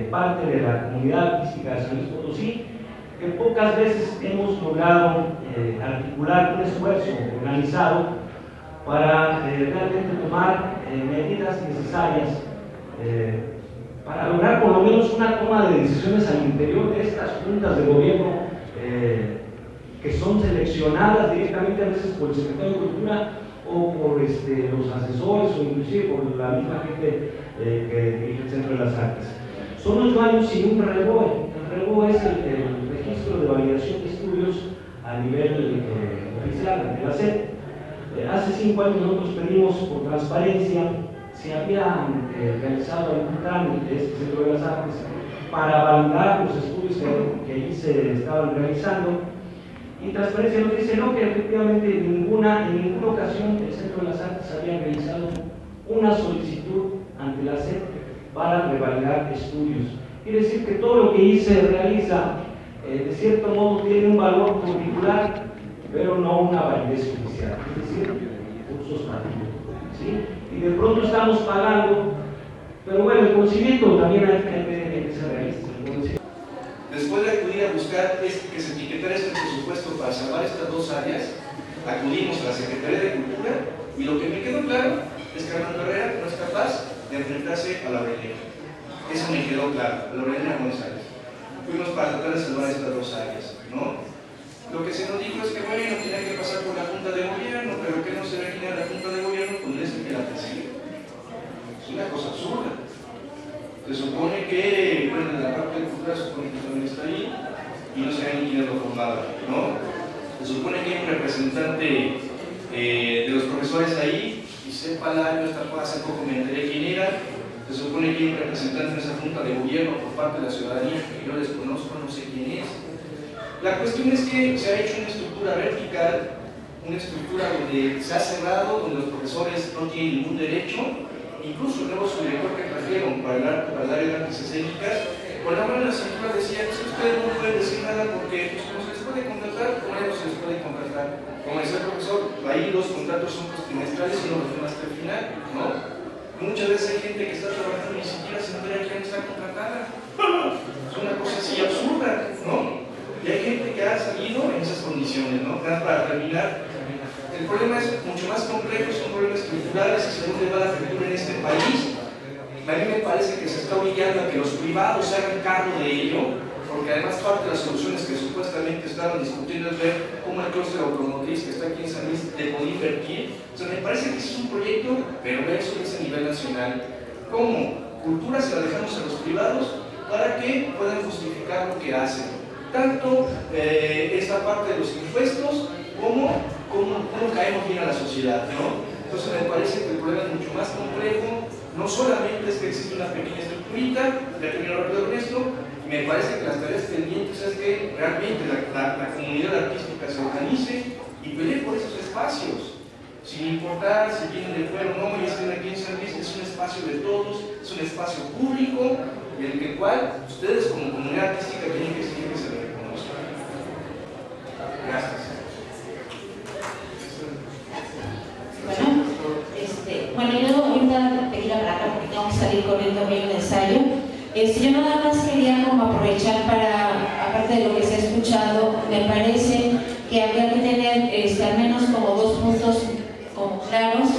parte de la comunidad artística de San Luis Potosí, que pocas veces hemos logrado articular un esfuerzo organizado para realmente tomar medidas necesarias para lograr por lo menos una toma de decisiones al interior de estas juntas de gobierno que son seleccionadas directamente a veces por el secretario de Cultura o por los asesores o inclusive por la misma gente que dirige el Centro de las Artes. Son 8 años sin un REBOE. El REBOE es el registro de validación de estudios a nivel oficial ante la SEP. Hace 5 años nosotros pedimos por transparencia si habían realizado algún trámite de este Centro de las Artes para validar los estudios que allí se estaban realizando. Y Transparencia nos dice no, que efectivamente en ninguna ocasión el Centro de las Artes había realizado una solicitud ante la SEP para revalidar estudios. Quiere decir que todo lo que allí se realiza de cierto modo tiene un valor curricular, pero no una validez oficial, es decir, cursos nativos, ¿sí? Y de pronto estamos pagando, pero bueno, el conocimiento también hay que ser realistas. Después de acudir a buscar que se etiquetara este presupuesto para salvar estas 2 áreas, acudimos a la Secretaría de Cultura y lo que me quedó claro es que Armando Herrera no es capaz de enfrentarse a la Aurelena. Eso me quedó claro, a la Aurelena González. Fuimos para tratar de salvar estas 2 áreas, ¿no? Lo que se nos dijo es que bueno, tiene que pasar por la Junta de Gobierno, pero que no se ve quién es la Junta de Gobierno, pues es el que la persigue. Es una cosa absurda. Se supone que, bueno, en la parte de cultura se supone que también está ahí y no saben ni quién lo formaba, ¿no? Se supone que hay un representante de los profesores ahí y sepa el año, esta cosa, hace poco me enteré quién era, Se supone que hay un representante en esa junta de gobierno por parte de la ciudadanía, que yo desconozco, no sé quién es. La cuestión es que se ha hecho una estructura vertical, una estructura donde se ha cerrado, donde los profesores no tienen ningún derecho, incluso el nuevo subdirector que trajeron para el área de artes escénicas, con la mano en la cintura decía que ustedes no pueden decir nada porque pues, como se les puede contratar, como ya no se les puede contratar. Como decía el profesor, ahí los contratos son trimestrales y no los demás hasta el final, ¿no? Muchas veces hay gente que está trabajando y ni siquiera se entera quién está contratada. Es una cosa así absurda, ¿no? Y hay gente que ha salido en esas condiciones, ¿no? Para terminar, el problema es mucho más complejo, son problemas estructurales y según dónde va la cultura en este país. A mí me parece que se está obligando a que los privados se hagan cargo de ello, porque además parte de las soluciones que supuestamente estaban discutiendo es ver cómo el clúster automotriz que está aquí en San Luis le puede invertir. O sea, me parece que ese es un proyecto perverso que es a nivel nacional. ¿Cómo? Cultura se la dejamos a los privados para que puedan justificar lo que hacen. Tanto esta parte de los impuestos como cómo caemos bien a la sociedad, ¿no? Entonces me parece que el problema es mucho más complejo. No solamente es que existe una pequeña estructurita, ya termino rápido con esto, me parece que las tareas pendientes es que realmente la comunidad artística se organice y pelee por esos espacios, sin importar si vienen de fuera o no, y estén aquí en San Luis, es un espacio de todos, es un espacio público, y en el cual ustedes como comunidad artística tienen que exigir que se le reconozca. Gracias. Bueno, yo ahorita pedí la palabra porque tengo que salir corriendo a ver un ensayo. Yo nada más quería como aprovechar para, aparte de lo que se ha escuchado, me parece que habría que tener al menos como 2 puntos como claros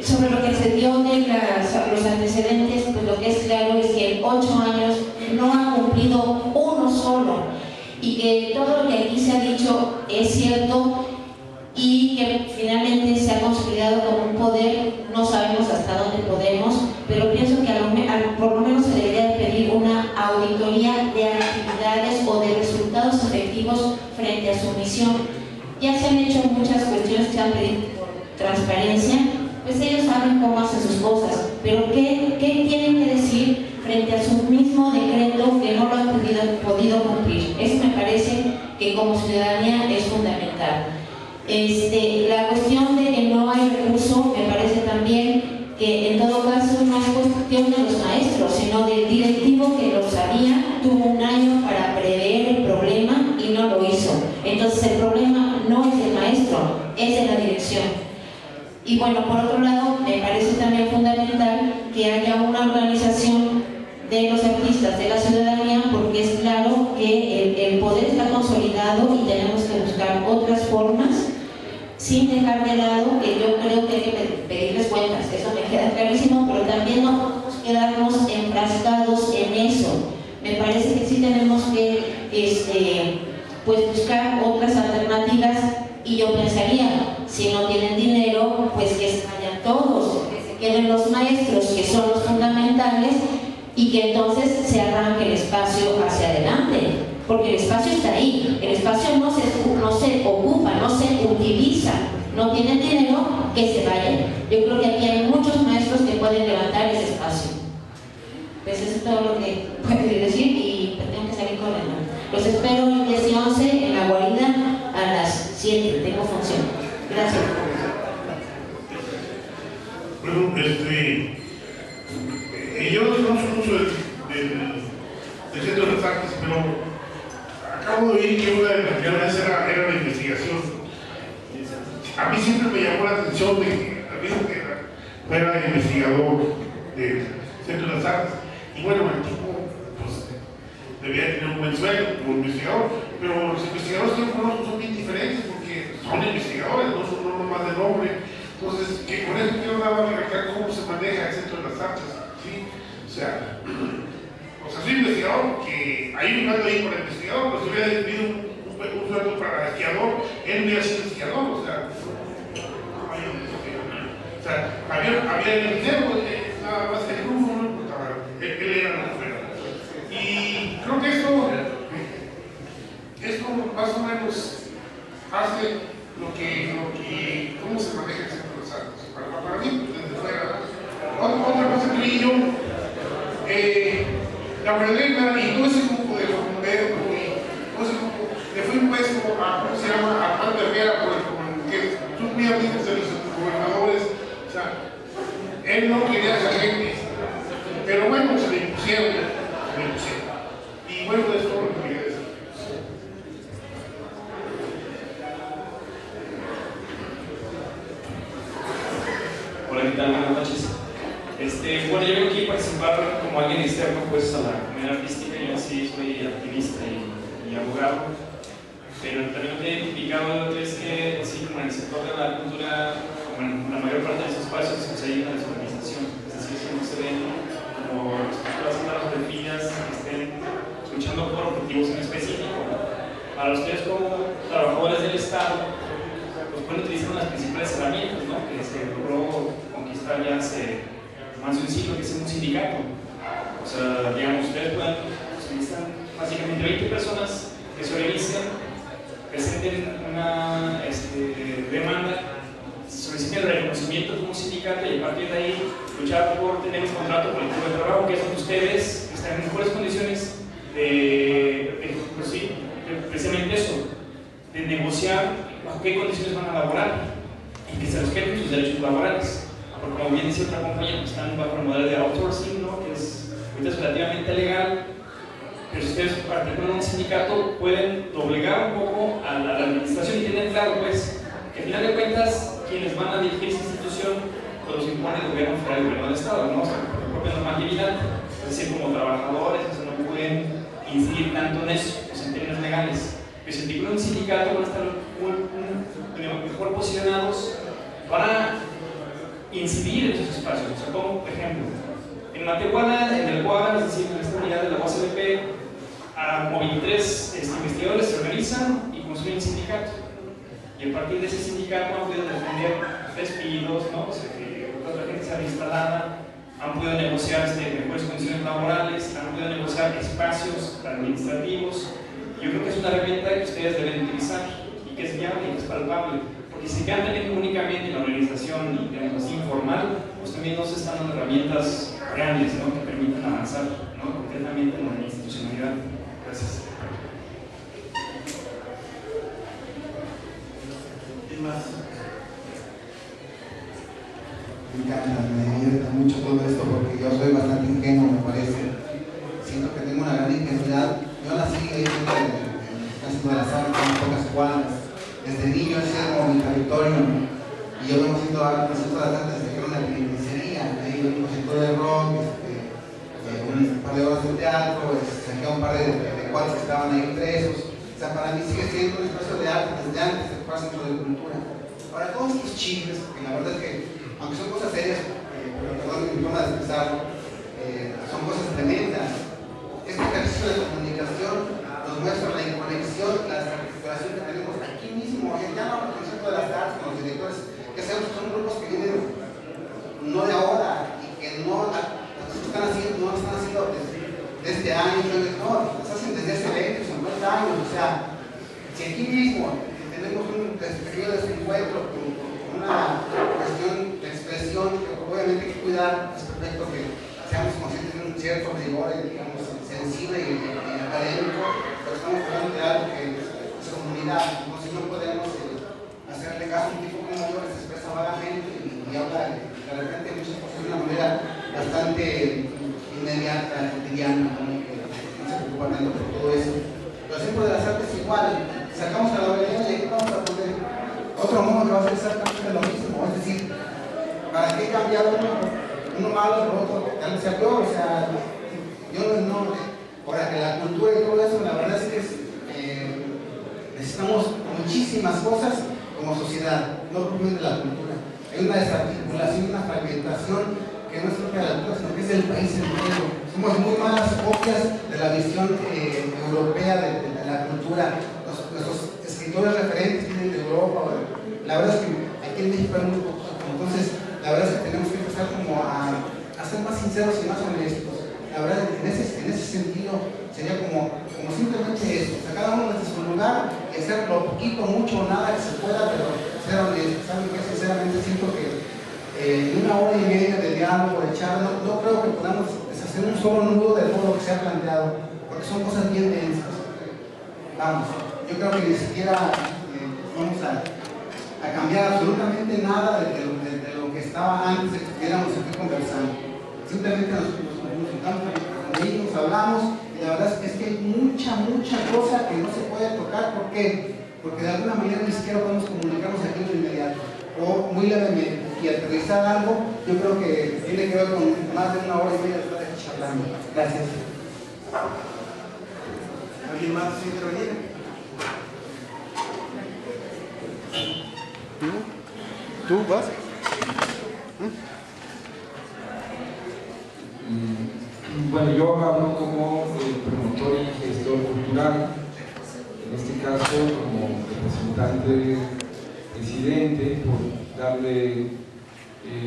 sobre lo que se dio de los antecedentes. Pues lo que es claro es que en 8 años no ha cumplido uno solo y que todo lo que aquí se ha dicho es cierto y que finalmente se ha consolidado como un poder. No sabemos hasta dónde podemos, pero pienso que por lo menos se debería pedir una auditoría de actividades o de resultados efectivos frente a su misión. Ya se han hecho muchas cuestiones que han pedido por transparencia, pues ellos saben cómo hacen sus cosas, pero ¿qué tienen que decir frente a su mismo decreto que no lo han podido cumplir? Eso me parece que como ciudadanía es fundamental. La cuestión de que no hay recurso, me parece también que en todo caso no es cuestión de los maestros, sino del directivo que lo sabía, tuvo un año para prever el problema y no lo hizo. Entonces el problema no es del maestro, es de la dirección. Y bueno, por otro lado, me parece también fundamental que haya una organización de los artistas, de la ciudadanía, porque es claro que el poder está consolidado y tenemos que buscar otras formas, sin dejar de lado que yo creo que hay que pedirles cuentas, eso me queda clarísimo, pero también no podemos quedarnos enfrascados en eso. Me parece que sí tenemos que pues buscar otras alternativas, y yo pensaría, si no tienen dinero, pues que se vayan todos, que se queden los maestros, que son los fundamentales, y que entonces se arranque el espacio hacia adelante, porque el espacio está ahí, el espacio no se ocupa, no se utiliza, no tienen dinero, que se vayan. Yo creo que aquí hay muchos maestros que pueden levantar ese espacio. Pues eso es todo lo que puedo decir y tengo que salir corriendo. Los espero el 10 y 11 en la guarida a las 7, tengo función. Gracias. Bueno, yo no conozco mucho del Centro de las Artes, pero acabo de oír que una de las prioridades era la investigación. A mí siempre me llamó la atención de que no era el investigador del Centro de las Artes. Y bueno, el tipo pues, debía tener un buen sueldo como investigador, pero los investigadores que yo conozco son bien diferentes porque son investigadores, no son nomás de nombre. Entonces, que con eso quiero nada más recalcar cómo se maneja el Centro de las Artes. ¿Sí? O sea, soy investigador porque hay un algo ahí para el investigador, pero si hubiera tenido un sueldo para el esquiador, él hubiera sido esquiador, o sea, había el dinero, nada más el grupo, no importaba, él era la fuera. Y creo que esto más o menos hace cómo se maneja el Centro de las Artes. Para mí, desde fuera. Otra cosa Castillo, la Morelena y todo ese grupo de Roberto y todo ese grupo le fue impuesto a, ¿cómo se llama?, a Juan Herrera, que son muy amigos de los gobernadores. O sea, él no quería a esa gente, pero bueno, se le impusieron. Y bueno, es todo lo que quería decir. Hola, ¿qué tal? Buenas noches. Bueno, yo vengo aquí a participar como alguien externo pues, a la comunidad artística. Yo sí soy activista y abogado, pero también lo que he identificado es que sí, como en el sector de la cultura, como en la mayor parte de esos espacios, pues, hay una desorganización. Es decir, que no se ven como estructuras claras o definidas que estén luchando por objetivos en específico. Para ustedes como trabajadores del Estado, pues pueden utilizar unas principales herramientas, ¿no?, que se logró conquistar ya hace más de un siglo, que es un sindicato. O sea, digamos, ustedes pueden utilizar básicamente 20 personas que se organicen, presenten una demanda, soliciten el reconocimiento como un sindicato y a partir de ahí luchar por tener un contrato colectivo de trabajo, que es donde ustedes están en mejores condiciones pues sí, precisamente eso, de negociar bajo qué condiciones van a laborar y que se respeten sus derechos laborales. Porque como bien dice otra compañía, están bajo el modelo de outsourcing, ¿no?, que es relativamente legal, pero si ustedes participan en un sindicato pueden doblegar un poco a la administración y tener claro pues que al final de cuentas quienes van a dirigir esa institución pues los impone el gobierno federal y el gobierno del Estado, ¿no?, o sea, por su propia normatividad, es decir, como trabajadores, o sea, no pueden incidir tanto en eso, pues, en términos legales. Pero si articulan un sindicato van a estar mejor posicionados para incidir en esos espacios. O sea, como por ejemplo, en Matehuala, en el Cuadra, es decir, en esta unidad de la UASLP, como 23 investigadores se organizan y construyen un sindicato. Y a partir de ese sindicato han podido defender despidos, ¿no?, o sea, que otra gente sea reinstalada, han podido negociar mejores condiciones laborales, han podido negociar espacios administrativos. Yo creo que es una herramienta que ustedes deben utilizar y que es viable y que es palpable. Porque si quedan también únicamente en la organización y digamos así informal, pues también no se están dando herramientas reales, ¿no?, que permitan avanzar, ¿no?, concretamente en la institucionalidad. Gracias. ¿Qué más? Me encanta, me divierte mucho todo esto porque yo soy bastante ingenuo, me parece. Siento que tengo una gran ingenuidad. Yo nací ahí en el Casino de las Artes, en pocas cuadras. Desde niño ese era como mi territorio, y yo vengo haciendo las artes desde que era una penitenciaría. Ahí venimos haciendo de rock, un par de horas de teatro, saqué a un par de cuadros que estaban ahí presos. O sea, para mí sigue siendo un espacio de arte desde antes de jugar Centro de Cultura. Ahora, todos estos chismes, que la verdad es que, aunque son cosas serias, pero perdón mi forma de expresarlo, son cosas tremendas. Este ejercicio de comunicación nos muestra la inconexión, la desarticulación que tenemos aquí mismo. Ya no con el Centro de las Artes, con los directores, que son grupos que vienen no de ahora y que no están haciendo desde este año, no, los hacen desde hace 20 o 50 años. O sea, si aquí mismo tenemos un pequeño desencuentro con una cuestión de expresión que obviamente hay que cuidar, es perfecto que seamos conscientes de un cierto rigor, digamos, sensible y académico, pero estamos hablando de algo que es comunidad, ¿no? Si no podemos hacerle caso a un tipo como yo que se expresa vagamente y habla de repente muchas cosas de una manera bastante inmediata, cotidiana, ¿no?, que no se preocupa tanto por todo eso. Pero siempre de las artes igual, sacamos a la galería y ahí vamos a poner otro modo que va a ser exactamente lo mismo, es decir, ¿para qué cambiar uno malo por otro? Ya no sea peor, o sea, yo no, ahora que la cultura y todo eso, la verdad es que necesitamos muchísimas cosas como sociedad, no propiamente la cultura. Hay una desarticulación, una fragmentación que no es propia de la cultura, sino que es del país entero. Somos muy malas copias de la visión europea de la cultura. Nuestros escritores referentes vienen de Europa. La verdad es que aquí en México hay muy pocos. Entonces, la verdad es que tenemos que empezar como a ser más sinceros y más honestos. La verdad, en ese sentido, sería como simplemente eso. O sea, cada uno desde su lugar y hacer lo poquito, mucho o nada que se pueda, pero ser honesto. Saben que sinceramente siento que 1 hora y media de diálogo, de charla, no creo que podamos deshacer un solo nudo de todo lo que se ha planteado, porque son cosas bien densas. Vamos, yo creo que ni siquiera vamos a cambiar absolutamente nada de lo que estaba antes de que estuviéramos aquí conversando. Simplemente nos juntamos con ellos, hablamos, y la verdad es que hay mucha cosa que no se puede tocar. ¿Por qué? Porque de alguna manera ni siquiera podemos comunicarnos aquí de inmediato, o muy levemente, y aterrizar algo. Yo creo que tiene que ver con más de 1 hora y media de estar aquí charlando. Gracias. ¿Alguien más quiere intervenir? ¿Tú vas? Bueno, yo hablo como promotor y gestor cultural, en este caso como representante presidente, por darle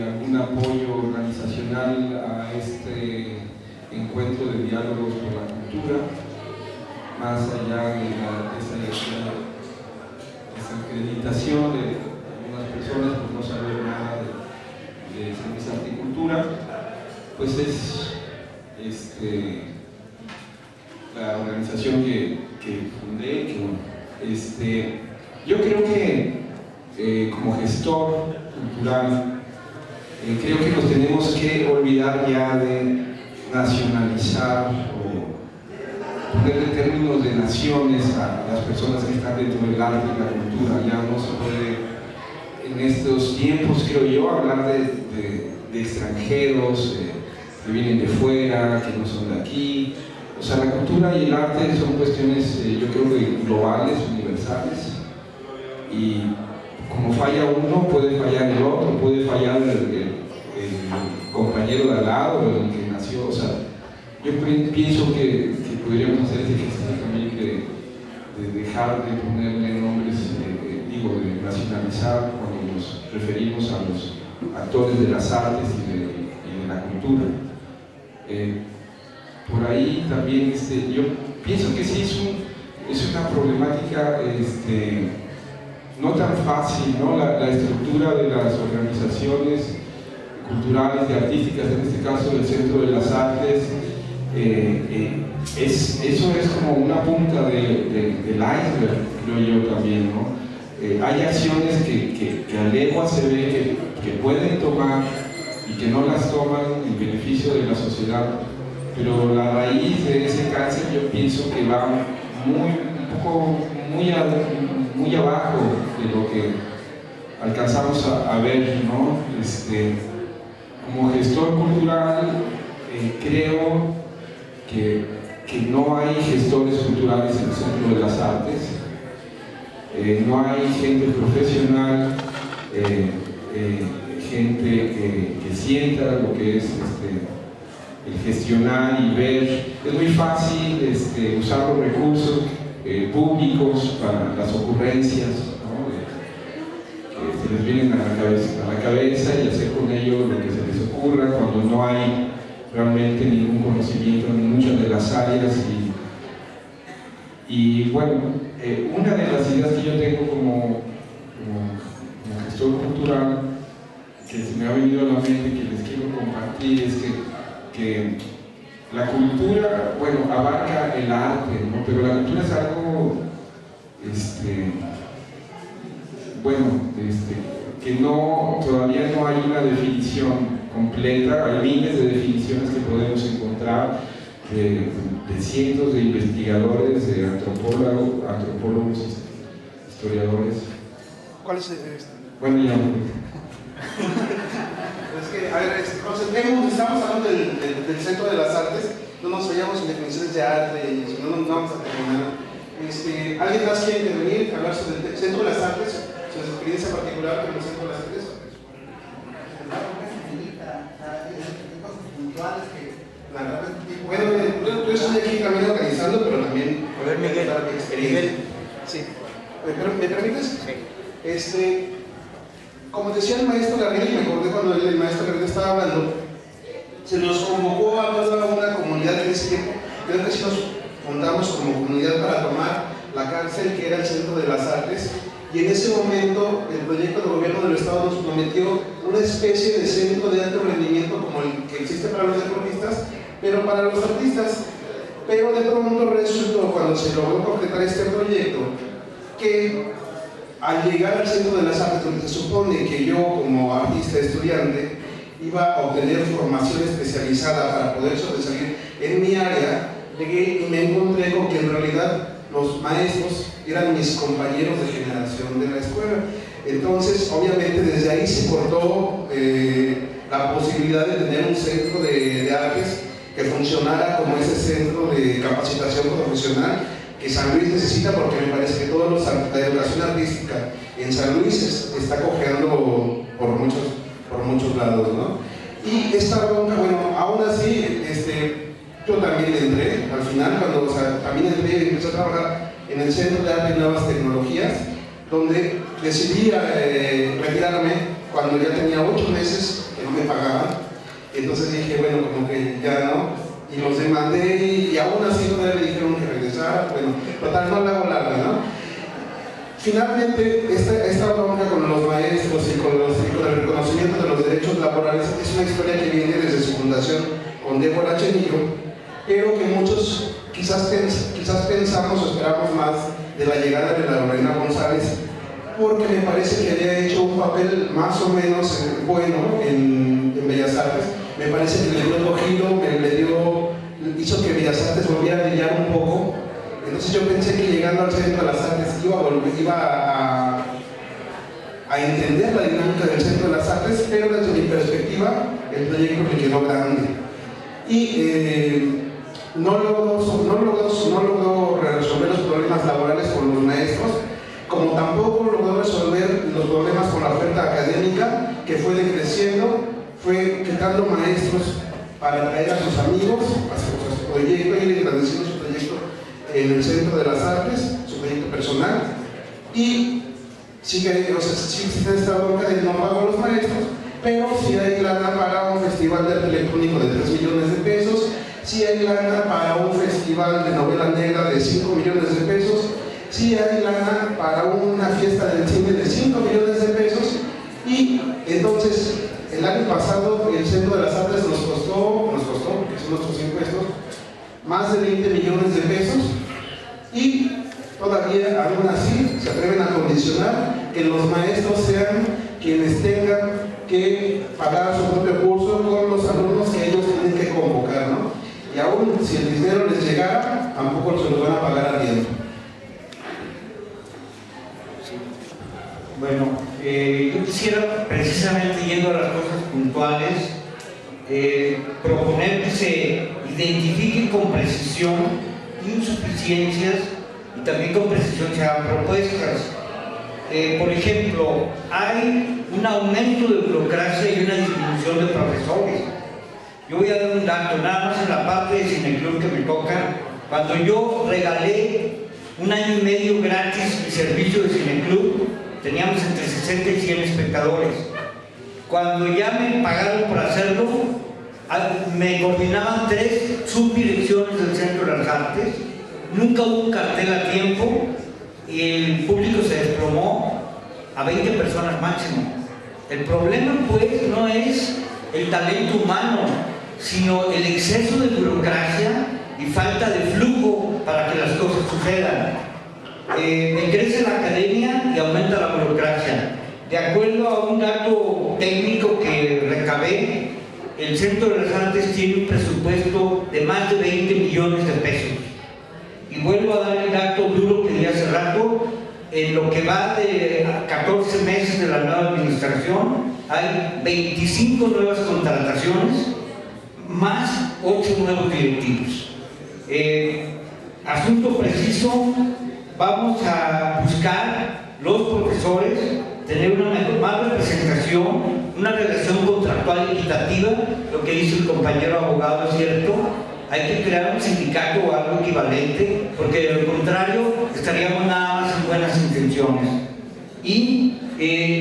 algún apoyo organizacional a este encuentro de diálogos por la cultura, más allá de esa acreditación de algunas personas por no saber nada de San Arte y Cultura, pues es la organización que fundé. Yo creo que como gestor cultural, creo que nos tenemos que olvidar ya de nacionalizar o ponerle términos de naciones a las personas que están dentro del arte y la cultura. Ya no se puede en estos tiempos, creo yo, hablar de extranjeros que vienen de fuera, que no son de aquí. O sea, la cultura y el arte son cuestiones, yo creo que globales, universales, y como falla uno, puede fallar el otro, puede fallar el compañero de al lado, el que nació. O sea, yo pienso que podríamos hacer ese ejercicio también de dejar de ponerle nombres, de nacionalizar cuando nos referimos a los actores de las artes y de la cultura. Por ahí también yo pienso que sí es una problemática no tan fácil, ¿no? La estructura de las organizaciones culturales y artísticas, en este caso del Centro de las Artes, eso es como una punta del iceberg, creo yo también, ¿no? Hay acciones que a legua se ve que pueden tomar y que no las toman en beneficio de la sociedad, pero la raíz de ese cáncer yo pienso que va muy abajo de lo que alcanzamos a ver, ¿no? Como gestor cultural, creo que no hay gestores culturales en el Centro de las Artes, no hay gente profesional, gente que sienta lo que es el gestionar y ver. Es muy fácil usar los recursos públicos para las ocurrencias, ¿no? Que se les vienen a la cabeza y hacer con ellos lo que se les ocurra cuando no hay realmente ningún conocimiento en muchas de las áreas. Y bueno, una de las ideas que yo tengo como gestor cultural, que se me ha venido a la mente, que les quiero compartir, es que la cultura, bueno, abarca el arte, ¿no? Pero la cultura es algo, que todavía no hay una definición completa. Hay miles de definiciones que podemos encontrar de cientos de investigadores, de antropólogos, historiadores. ¿Cuál es Bueno, ya. Es que, a ver, estamos hablando del Centro de las Artes, no nos vayamos en definiciones de arte y si no, no vamos a terminar. ¿Alguien más quiere intervenir, hablar sobre el Centro de las Artes, sobre su experiencia particular con el Centro de las Artes? Bueno, yo estoy aquí también organizando, pero también a ver, Miguel, para mi experiencia. Sí. ¿Me permites? Sí. Como decía el maestro Garrido, y me acordé cuando el maestro Garrido estaba hablando, se nos convocó a toda una comunidad en ese tiempo. Creo que sí nos juntamos como comunidad para tomar la cárcel que era el Centro de las Artes, y en ese momento el proyecto de gobierno del Estado nos prometió una especie de centro de alto rendimiento como el que existe para los deportistas, pero para los artistas. Pero de pronto resultó, cuando se logró concretar este proyecto, que al llegar al Centro de las Artes, donde se supone que yo como artista estudiante iba a obtener formación especializada para poder sobresalir en mi área, llegué y me encontré con que en realidad los maestros eran mis compañeros de generación de la escuela. Entonces, obviamente, desde ahí se cortó la posibilidad de tener un centro de artes que funcionara como ese centro de capacitación profesional que San Luis necesita, porque me parece que toda la educación artística en San Luis está cojeando por muchos lados, ¿no? Y esta bronca, bueno, aún así, yo también entré, al final, cuando también entré y empecé a trabajar en el Centro de Arte y Nuevas Tecnologías, donde decidí retirarme cuando ya tenía 8 meses que no me pagaban. Entonces dije, bueno, como que ya no, y los demandé, y aún así todavía me dijeron que regresara. Bueno, total, no la hago larga, ¿no? Finalmente, esta bronca con los maestros y con el reconocimiento de los derechos laborales es una historia que viene desde su fundación con Débora Chenillo, pero que muchos quizás pensamos o esperamos más de la llegada de la Lorena González, porque me parece que había hecho un papel más o menos bueno en Bellas Artes. Me parece que le dio otro giro, hizo que Bellas Artes volviera a brillar un poco. Entonces yo pensé que llegando al Centro de las Artes iba a entender la dinámica del Centro de las Artes, pero desde mi perspectiva el proyecto me quedó grande. Y no logró resolver los problemas laborales con los maestros, como tampoco logró resolver los problemas con la oferta académica, que fue decreciendo, fue quitando maestros para traer a sus amigos, a su proyecto, y agradeciendo su proyecto en el Centro de las Artes, su proyecto personal, y sigue esta bronca de no pago a los maestros, pero sí hay lana para un festival de arte electrónico de 3 millones de pesos, sí hay lana para un festival de novela negra de 5 millones de pesos, sí hay lana para una fiesta del cine de 5 millones de pesos, y entonces el año pasado el Centro de las Artes nos costó, que son nuestros impuestos, más de 20 millones de pesos, y todavía aún así se atreven a condicionar que los maestros sean quienes tengan que pagar su propio curso con los alumnos que ellos tienen que convocar, ¿no? Y aún si el dinero les llegara, tampoco se los van a pagar a tiempo. Bueno, yo quisiera, precisamente yendo a las cosas puntuales, proponer que se identifiquen con precisión insuficiencias y también con precisión se hagan propuestas. Por ejemplo, hay un aumento de burocracia y una disminución de profesores. Yo voy a dar un dato, nada más en la parte de Cineclub que me toca. Cuando yo regalé 1 año y medio gratis el servicio de Cineclub, teníamos entre 60 y 100 espectadores. Cuando ya me pagaron por hacerlo, me coordinaban 3 subdirecciones del Centro de las Artes, nunca hubo un cartel a tiempo y el público se desplomó a 20 personas máximo. El problema pues no es el talento humano, sino el exceso de burocracia y falta de flujo para que las cosas sucedan. Crece la academia y aumenta la burocracia. De acuerdo a un dato técnico que recabé, el Centro de las Artes tiene un presupuesto de más de 20 millones de pesos. Y vuelvo a dar el dato duro que di hace rato, en lo que va de 14 meses de la nueva administración, hay 25 nuevas contrataciones, más 8 nuevos directivos. Asunto preciso, vamos a buscar los profesores tener una más representación, una relación contractual equitativa, lo que dice el compañero abogado es cierto, hay que crear un sindicato o algo equivalente, porque de lo contrario estaríamos nada más en buenas intenciones. Y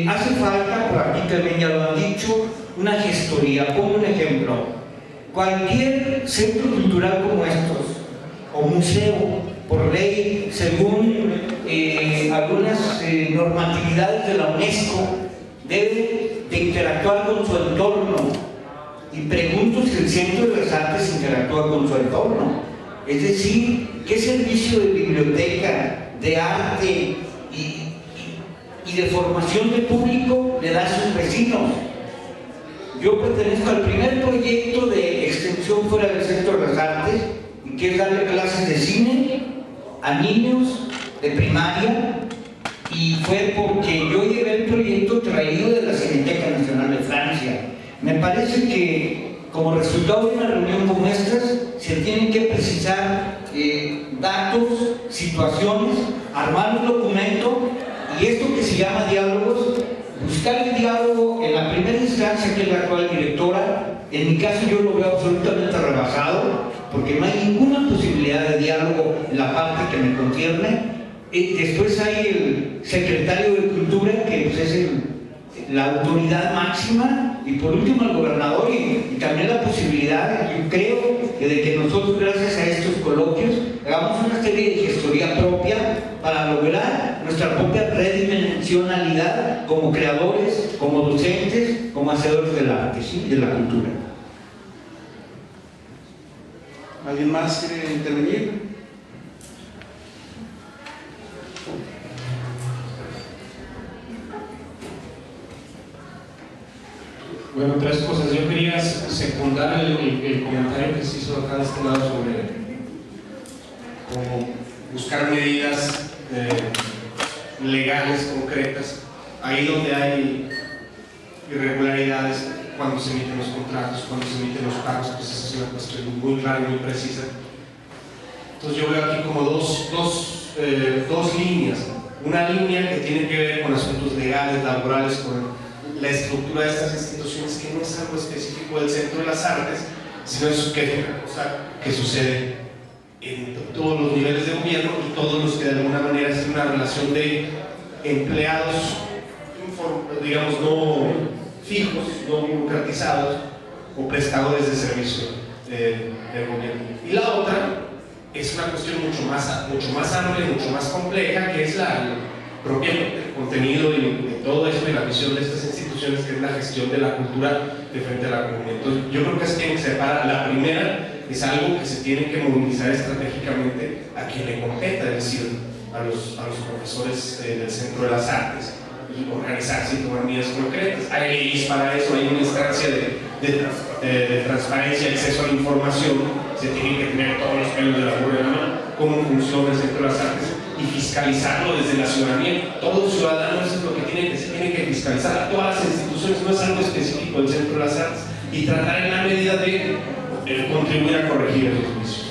hace falta, por aquí también ya lo han dicho, una gestoría. Pongo un ejemplo, cualquier centro cultural como estos, o museo, por ley, según algunas normatividades de la UNESCO, debe de interactuar con su entorno. Y pregunto si el Centro de las Artes interactúa con su entorno. Es decir, ¿qué servicio de biblioteca, de arte y de formación de público le da a sus vecinos? Yo pertenezco al primer proyecto de extensión fuera del Centro de las Artes, que es darle clases de cine a niños de primaria, y fue porque yo llevé el proyecto traído de la Cineteca Nacional de Francia. Me parece que como resultado de una reunión como estas se tienen que precisar datos, situaciones, armar un documento, y esto que se llama diálogos, buscar el diálogo en la primera instancia, que es la actual directora. En mi caso yo lo veo absolutamente rebasado, porque no hay ninguna posibilidad de diálogo en la parte que me concierne. Después hay el secretario de Cultura, que pues, es la autoridad máxima, y por último el gobernador, y también la posibilidad, yo creo, de que nosotros, gracias a estos coloquios, hagamos una serie de gestoría propia para lograr nuestra propia redimensionalidad como creadores, como docentes, como hacedores del arte, ¿sí? De la cultura. ¿Alguien más quiere intervenir? Bueno, tres cosas. Yo quería secundar el comentario que se hizo acá de este lado sobre cómo buscar medidas legales, concretas, ahí donde hay irregularidades, cuando se emiten los contratos, cuando se emiten los pagos, pues esa es una cuestión muy clara y muy precisa. Entonces yo veo aquí como dos líneas. Una línea que tiene que ver con asuntos legales, laborales, con la estructura de estas instituciones, que no es algo específico del Centro de las Artes, sino es una cosa que sucede en todos los niveles de gobierno y todos los que de alguna manera es una relación de empleados, digamos, no fijos, no burocratizados, o prestadores de servicio del gobierno. Y la otra es una cuestión mucho más amplia, mucho más compleja, que es el contenido de todo esto y la visión de estas instituciones, que es la gestión de la cultura de frente a la comunidad. Entonces, yo creo que se tiene que separar. La primera es algo que se tiene que movilizar estratégicamente a quien le competa, es decir, a los profesores del Centro de las Artes, y organizarse y tomar medidas concretas. Hay leyes para eso, hay una instancia de transparencia y acceso a la información. Se tienen que tener todos los pelos de la burra de la mano, cómo funciona el Centro de las Artes, y fiscalizarlo desde la ciudadanía. Todo ciudadano, eso es lo que se tiene que fiscalizar a todas las instituciones, no es algo específico del Centro de las Artes, y tratar en la medida de contribuir a corregir esos vicios.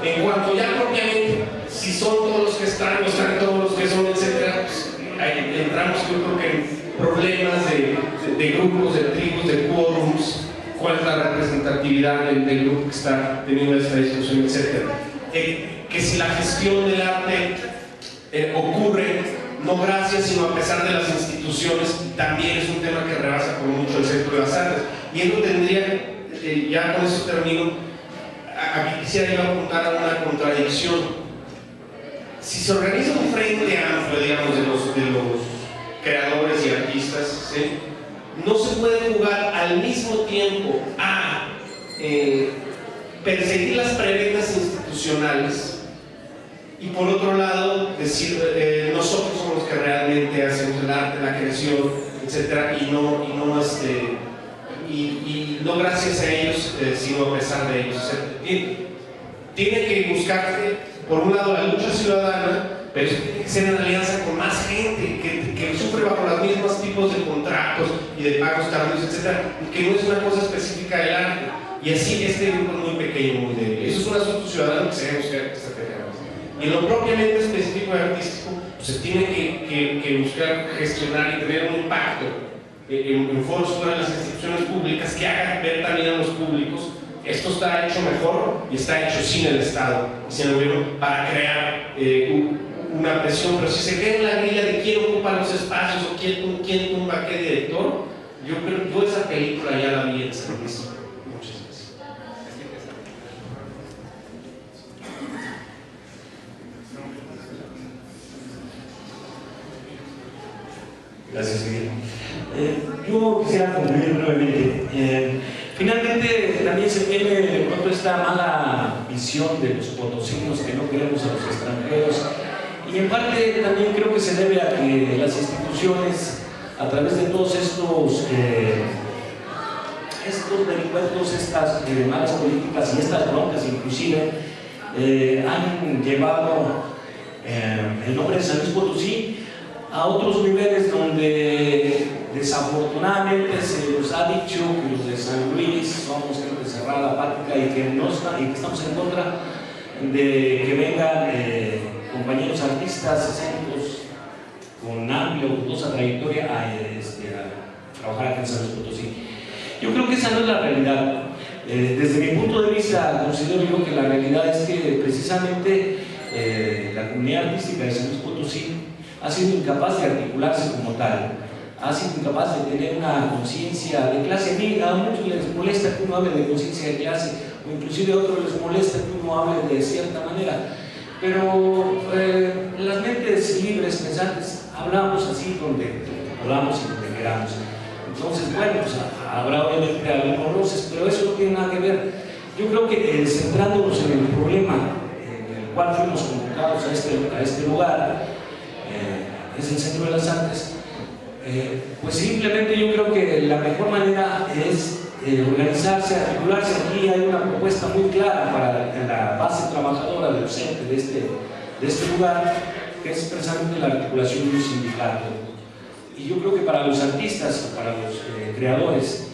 En cuanto ya propiamente, si son todos los que están, no están todos los que son, etc., pues, ahí entramos, yo creo que en problemas de grupos, de tribus, de quórums, cuál es la representatividad del grupo que está teniendo esta discusión, etc. Que si la gestión del arte ocurre no gracias, sino a pesar de las instituciones, también es un tema que rebasa por mucho el Centro de las Artes. Y eso tendría, ya con eso termino, aquí quisiera yo apuntar a una contradicción. Si se organiza un frente amplio, digamos, de los creadores y artistas, ¿sí?, no se puede jugar al mismo tiempo a perseguir las prebendas institucionales y por otro lado decir nosotros somos los que realmente hacemos el arte, la creación, etcétera, y no gracias a ellos, sino a pesar de ellos. Tiene que buscarse por un lado la lucha ciudadana, pero tiene que ser en alianza con más gente que sufre bajo los mismos tipos de contratos y de pagos tardíos, etcétera, que no es una cosa específica del arte. Y así este grupo es muy pequeño, muy débil. Eso es un asunto ciudadano que se debe buscar estratégicamente. Y en lo propiamente específico y artístico, pues se tiene que buscar gestionar y tener un impacto en foros fuera de las instituciones públicas que hagan ver también a los públicos esto está hecho mejor y está hecho sin el Estado y sin el gobierno para crear una presión. Pero si se queda en la grilla de quién ocupa los espacios o quién tumba qué director, yo esa película ya la vi en servicio. Muchas gracias. Gracias, Miguel. Yo quisiera concluir brevemente. Finalmente, también se tiene de pronto esta mala visión de los potosinos que no queremos a los extranjeros. Y en parte también creo que se debe a que las instituciones, a través de todos estos vericuetos, estas malas políticas y estas broncas inclusive, han llevado el nombre de San Luis Potosí a otros niveles donde desafortunadamente se nos ha dicho que los de San Luis somos gente cerrada, apática y que estamos en contra de que vengan compañeros artistas escénicos con amplia o dudosa trayectoria a trabajar aquí en San Luis Potosí. Yo creo que esa no es la realidad. Desde mi punto de vista, considero yo que la realidad es que precisamente la comunidad artística de San Luis Potosí ha sido incapaz de articularse como tal, ha sido incapaz de tener una conciencia de clase. A muchos les molesta que uno hable de conciencia de clase, o inclusive a otros les molesta que uno hable de cierta manera, pero las mentes libres, pensantes, hablamos así donde hablamos y donde queramos. Entonces, bueno, pues, habrá obviamente algunos roces, pero eso no tiene nada que ver. Yo creo que centrándonos en el problema en el cual fuimos convocados a este lugar, es el Centro de las Artes, pues simplemente yo creo que la mejor manera es organizarse, articularse. Aquí hay una propuesta muy clara para la base trabajadora docente de este lugar, que es precisamente la articulación de un sindicato. Y yo creo que para los artistas, para los creadores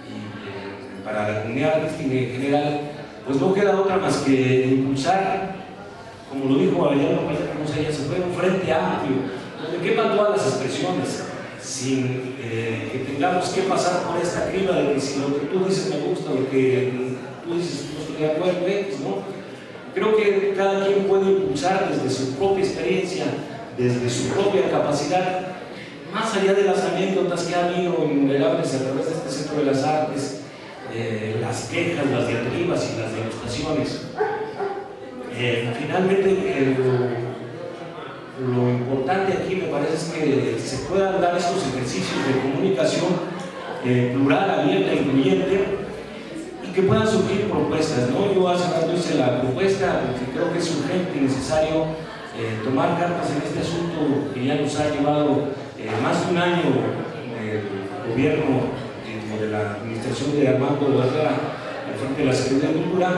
y para la comunidad artística en general, pues no queda otra más que impulsar, como lo dijo Gallardo, ya se fue un frente amplio donde quepan todas las expresiones, sin que tengamos que pasar por esta criba de que si lo que tú dices me gusta, lo que tú dices no estoy de acuerdo, ¿no? Creo que cada quien puede impulsar desde su propia experiencia, desde su propia capacidad, más allá de las anécdotas que ha habido innumerables a través de este Centro de las Artes, las quejas, las diatribas y las demostraciones. Finalmente, lo importante aquí me parece es que se puedan dar estos ejercicios de comunicación plural, abierta, incluyente, y que puedan surgir propuestas, ¿no? Yo hace rato hice la propuesta porque creo que es urgente y necesario tomar cartas en este asunto que ya nos ha llevado más de un año el gobierno de la administración de Armando Herrera al frente de la Secretaría de Cultura.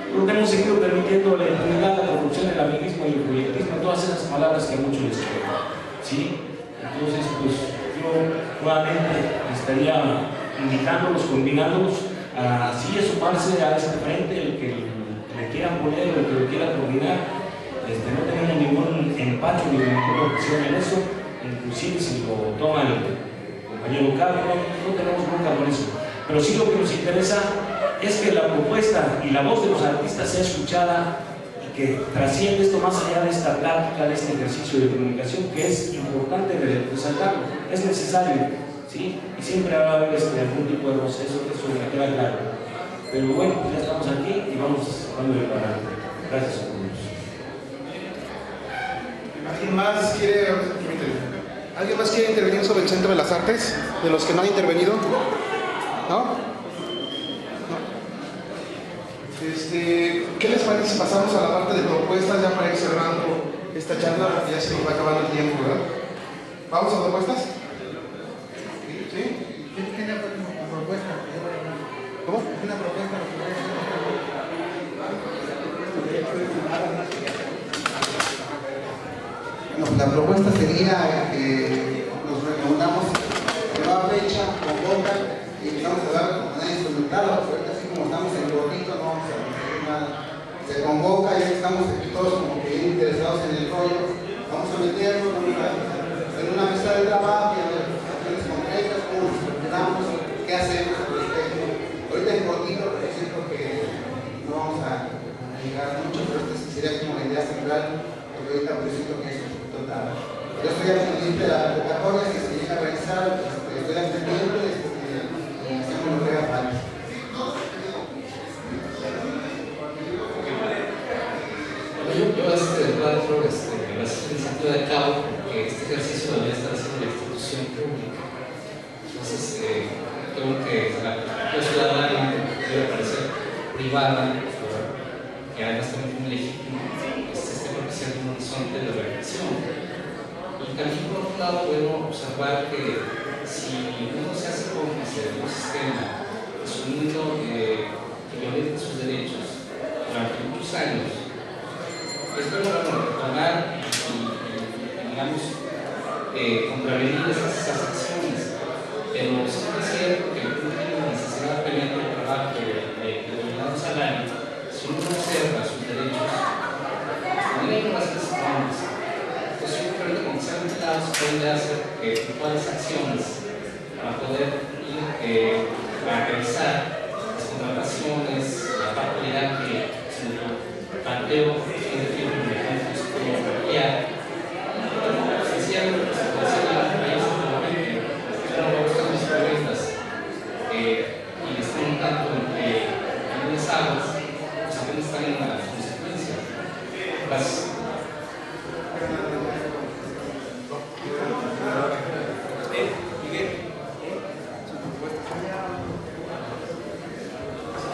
Porque hemos seguido permitiendo la impunidad, la corrupción, el amiguismo y el proyectismo, todas esas palabras que a muchos les quedan, ¿sí? Entonces, pues yo nuevamente estaría invitándolos, combinándolos a así sumarse a este frente, el que le quieran poner, el que lo quiera coordinar. No tenemos ningún empacho ni ninguna opción en eso, inclusive si lo toma el compañero Carlos, no tenemos nunca con eso. Pero sí lo que nos interesa es que la propuesta y la voz de los artistas sea escuchada y que trasciende esto más allá de esta plática, de este ejercicio de comunicación, que es importante resaltarlo, es necesario, ¿sí? Y siempre va a haber algún tipo de proceso, eso me queda claro. Pero bueno, pues ya estamos aquí y vamos dándole para adelante. Gracias a todos. ¿Alguien más quiere intervenir sobre el Centro de las Artes? ¿De los que no han intervenido? ¿No? ¿Qué les parece si pasamos a la parte de propuestas ya para ir cerrando esta charla? Porque ya se nos va acabando el tiempo, ¿verdad? ¿Vamos a propuestas? ¿Sí? ¿Qué es la propuesta? ¿Cómo? Una propuesta. Bueno, la propuesta sería que nos reunamos en nueva fecha, convoca y empezamos a dar de manera instrumental, porque así como estamos en el gordito no vamos a hacer nada. Se convoca, ya que estamos aquí todos como que bien interesados en el rollo, vamos a meternos, vamos a hacer una mesa de trabajo y a ver acciones concretas, cómo nos preparamos, qué hacemos al respecto. Ahorita en gordito, yo siento que no vamos a llegar mucho, pero esta sería como la idea central, porque ahorita por siento que es total. Yo estoy al pendiente de la convocatoria, si se llega a realizar, estoy al pendiente y hacemos lo que haga falta. Yo encuentro que me va a ser un sentido de cabo, porque este ejercicio debería estar siendo la institución pública. Entonces, creo que la ciudadana debe parecer privada, que además también muy legítimo, esté propiciando un horizonte de reflexión. Y también, por otro lado, podemos observar que si uno se hace cómplice de un sistema asumiendo que violenta sus derechos durante muchos años, es bueno tomar y digamos, contravenir esas acciones, pero sí es cierto que uno tiene una necesidad pendiente de trabajo de determinado salario. Si uno no observa sus derechos, también no las necesitamos. Entonces yo creo que como se han invitado se puede hacer cuáles acciones para poder ir a revisar las contrataciones, la facilidad que se planteo en el tiempo de ejemplos como ya sencillamente se puede hacer en el país que no va a buscar mis preguntas y están un tanto en unas aguas, pues también están en las consecuencias. Gracias.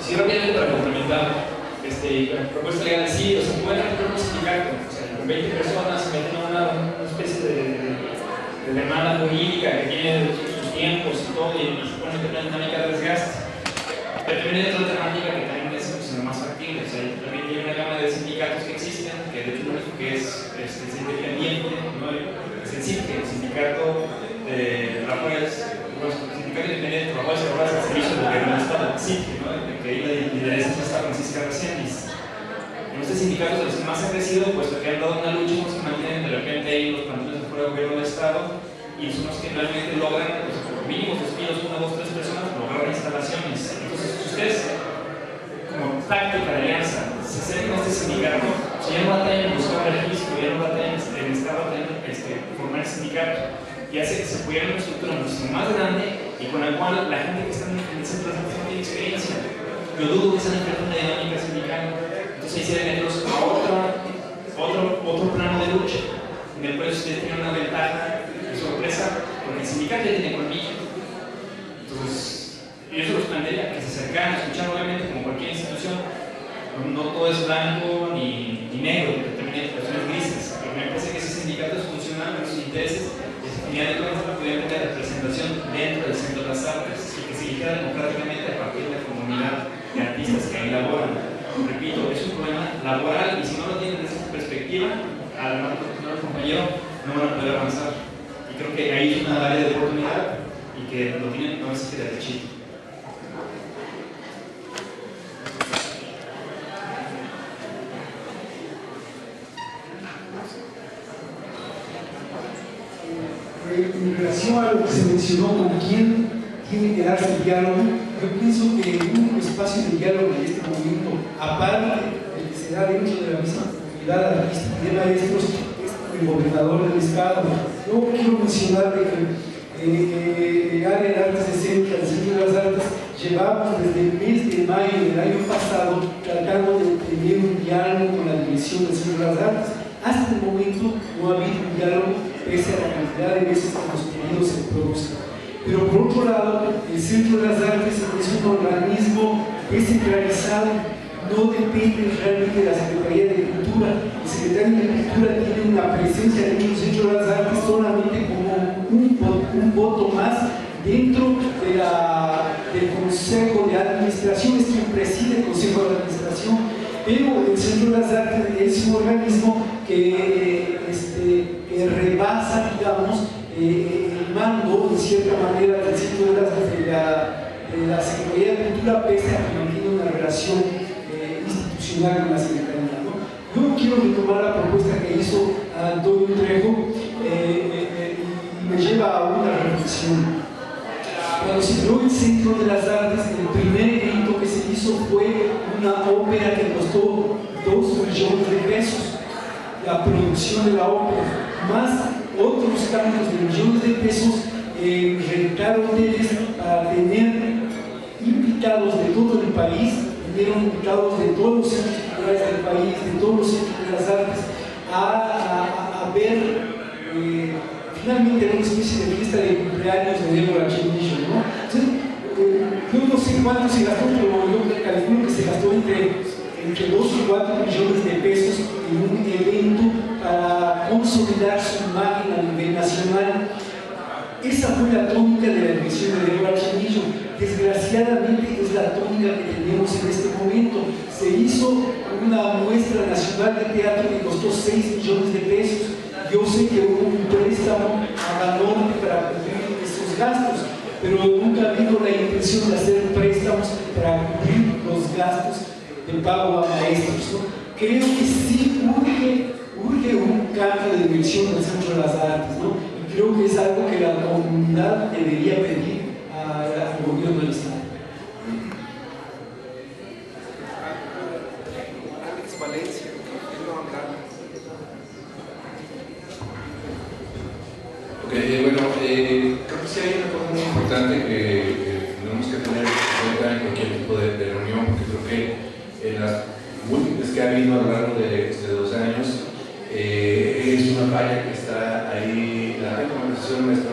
Sí, rápidamente para complementar, la propuesta legal sí, o sea, que pueden hacer un sindicato, o sea, con 20 personas se meten a una especie de demanda jurídica que tiene sus tiempos y todo, y se pone en una dinámica de desgaste. Pero también hay otra alternativa que también es lo más factible, o sea, también hay una gama de sindicatos que existen, que de hecho lo único que es independiente, ¿no? Es decir, que el sindicato de trabajadores, el sindicato independiente de trabajadores y trabajadoras al servicio del gobierno del Estado, existe, ¿no? Que ahí la lideresa está Francisca Reséndiz. En estos sindicatos de los que más han crecido, pues que han dado una lucha, no se mantienen de repente ahí los plantones de fuera del gobierno del Estado, y son los que realmente logran, pues, por mínimos despidos, 1, 2, 3 personas, lograr instalaciones. Entonces, si ustedes, como táctica de alianza, se acercan a este sindicato, si ya no batallan en buscar registro, ya no batallan en estar batallando formar el sindicato, y hace que se pudiera una estructura muchísimo más grande y con la cual la gente que está en el centro de no tiene experiencia. Yo dudo que se han enfrentado una dinámica sindical. Entonces ahí se deben meterlos a otro plano de lucha, en el cual ustedes tienen una ventaja de sorpresa, porque el sindicato ya tiene colmillo. Entonces, yo se los plantearía que se acercaran a escuchar, obviamente, como cualquier institución. No todo es blanco ni negro, porque también hay situaciones grises. Pero me parece que ese sindicato es funcional con sus intereses. Final de cuentas, pudiera tener representación dentro del centro de las artes y que se eligiera democráticamente a partir de la comunidad de artistas que ahí laboran. Repito, es un problema laboral y si no lo tienen desde esta perspectiva, además de los compañeros, no van a poder avanzar. Y creo que ahí es una área de oportunidad y que lo tienen a veces que derechito. En relación a lo que se mencionó con quién tiene que darse el diálogo, yo pienso que el único espacio de diálogo en este momento, aparte del que se da dentro de la misma comunidad artística de maestros, es el gobernador del Estado. Yo quiero mencionar de que el área de artes escénicas, el Centro de las Artes, llevamos desde el mes de mayo del año pasado tratando de tener un diálogo con la dirección del Centro de las Artes. Hasta el momento no ha habido un diálogo pese a la cantidad de veces que los pedidos se producen. Pero por otro lado, el Centro de las Artes es un organismo descentralizado, no depende realmente de la Secretaría de Cultura. El Secretario de Cultura tiene una presencia dentro del Centro de las Artes solamente como un voto más dentro de del Consejo de Administración, es quien preside el Consejo de Administración, pero el Centro de las Artes es un organismo que rebasa, digamos, el mando, en cierta manera, del Centro de la Secretaría de Cultura, pese a que mantiene una relación institucional con la Secretaría, ¿no? Yo quiero retomar la propuesta que hizo Antonio Trejo y me lleva a una reflexión. Cuando se creó el Centro de las Artes, el primer evento que se hizo fue una ópera que costó 2 millones de pesos, la producción de la ópera, más otros tantos de millones de pesos rentaron hoteles para tener invitados de todo el país, vinieron invitados de todos los centros culturales del país, de todos los centros de las artes, a ver finalmente no les especie de fiesta de cumpleaños de Débora Chemillo, ¿no? Yo no sé cuánto se gastó, pero yo calculo que se gastó entre 2 y 4 millones de pesos en un evento para consolidar su imagen a nivel nacional. Esa fue la tónica de la elección de Débora Chemillo. Desgraciadamente es la tónica que tenemos en este momento. Se hizo una muestra nacional de teatro que costó 6 millones de pesos. Yo sé que hubo un préstamo a Banorte para cubrir esos gastos, pero nunca ha habido la intención de hacer préstamos para cubrir los gastos de pago a maestros, ¿no? Creo que sí urge un cambio de dirección del Centro de las Artes, ¿no? Y creo que es algo que la comunidad debería pedir al gobierno del Estado. Alex Valencia, ¿quién va a hablar? Bueno, creo que sí hay una cosa muy importante que tenemos que tener en cuenta en cualquier tipo de reunión, porque creo que en las múltiples que ha habido a lo largo de 2 años, es una falla que está ahí, la recomendación nuestra.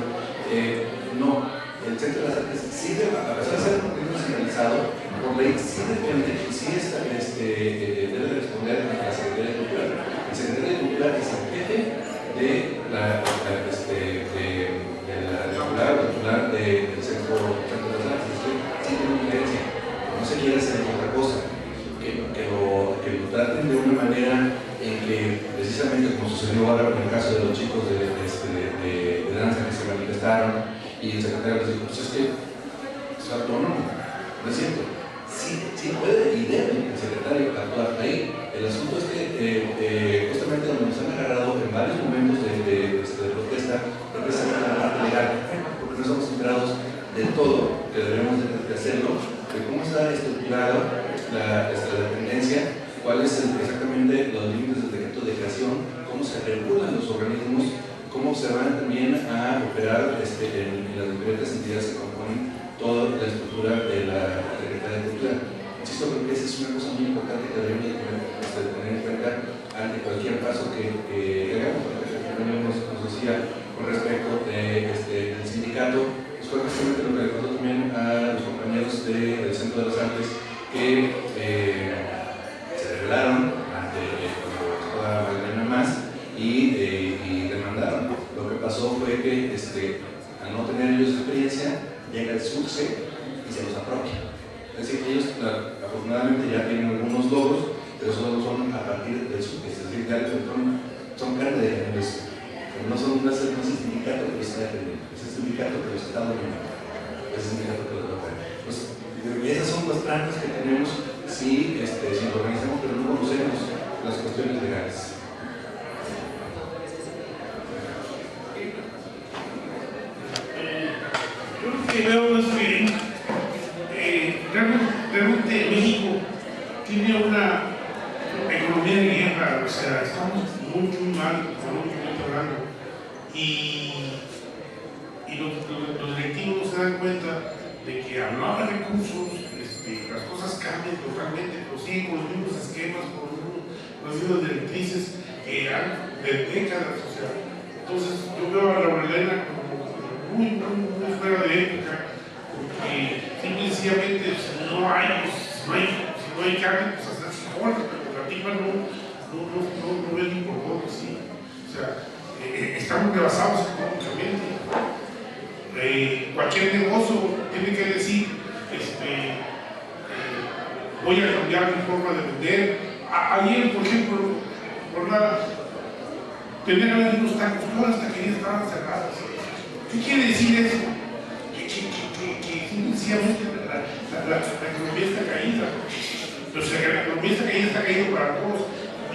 No, el Centro de las Artes sigue, a pesar de ser un proyecto centralizado, por ley sí depende y sí debe responder a la Secretaría de Cultura. El Secretario de Cultura es el jefe de la titular del Centro de las Artes. Sí tiene una diferencia, no se quiere hacer otra cosa. Que lo traten de una manera en que, precisamente como sucedió ahora en el caso de los chicos de danza que se manifestaron, y el secretario les dijo, pues es que es autónomo, no es cierto. Sí puede y debe el secretario actuar ahí. El asunto es que justamente donde nos han agarrado en varios momentos de protesta, precisamente la parte legal, porque no estamos enterados de todo, que debemos de hacerlo, de cómo está estructurado la dependencia, cuáles exactamente los límites del decreto de creación, cómo se regulan los organismos, cómo se van también a operar en las diferentes entidades que componen toda la estructura de la Secretaría de Cultura. Insisto, creo que esa es una cosa muy importante que debemos de tener en cuenta ante cualquier paso que hagamos. Por ejemplo, nos decía con respecto del sindicato, pues fue precisamente lo que le contó también a los compañeros del Centro de las Artes, que se rebelaron ante toda Magdalena Más y demandaron. Lo que pasó fue que al no tener ellos experiencia, llega el SUTSE y se los apropia. Es decir, ellos afortunadamente ya tienen algunos logros, pero solo son a partir del SUTSE, es decir, ya son carne de ejemplos. No es el sindicato que los está defendiendo, es el sindicato que los está dominando, es el sindicato que los va a hacer. Y esas son las trampas que tenemos si lo organizamos, pero no conocemos las cuestiones legales. Yo lo que veo es que realmente México tiene una economía de guerra, o sea, estamos muy mal económicamente hablando, y los directivos no se dan cuenta de que al no haber recursos, las cosas cambian totalmente, pero siguen con los mismos esquemas, con las mismas directrices que eran de décadas. O sea, entonces yo veo a la Magdalena como muy fuera de época, porque simple y sencillamente si no hay cambio, pues hacerse mejor, pero la tipa no ve ni por dónde, sí. O sea, estamos rebasados económicamente. Cualquier negocio tiene que decir voy a cambiar mi forma de vender. Ayer, por ejemplo, tener algunos tacos, todas las taquerías estaban cerradas. ¿Qué quiere decir eso? Que sencillamente la economía está caída. Entonces, la economía está caída para todos.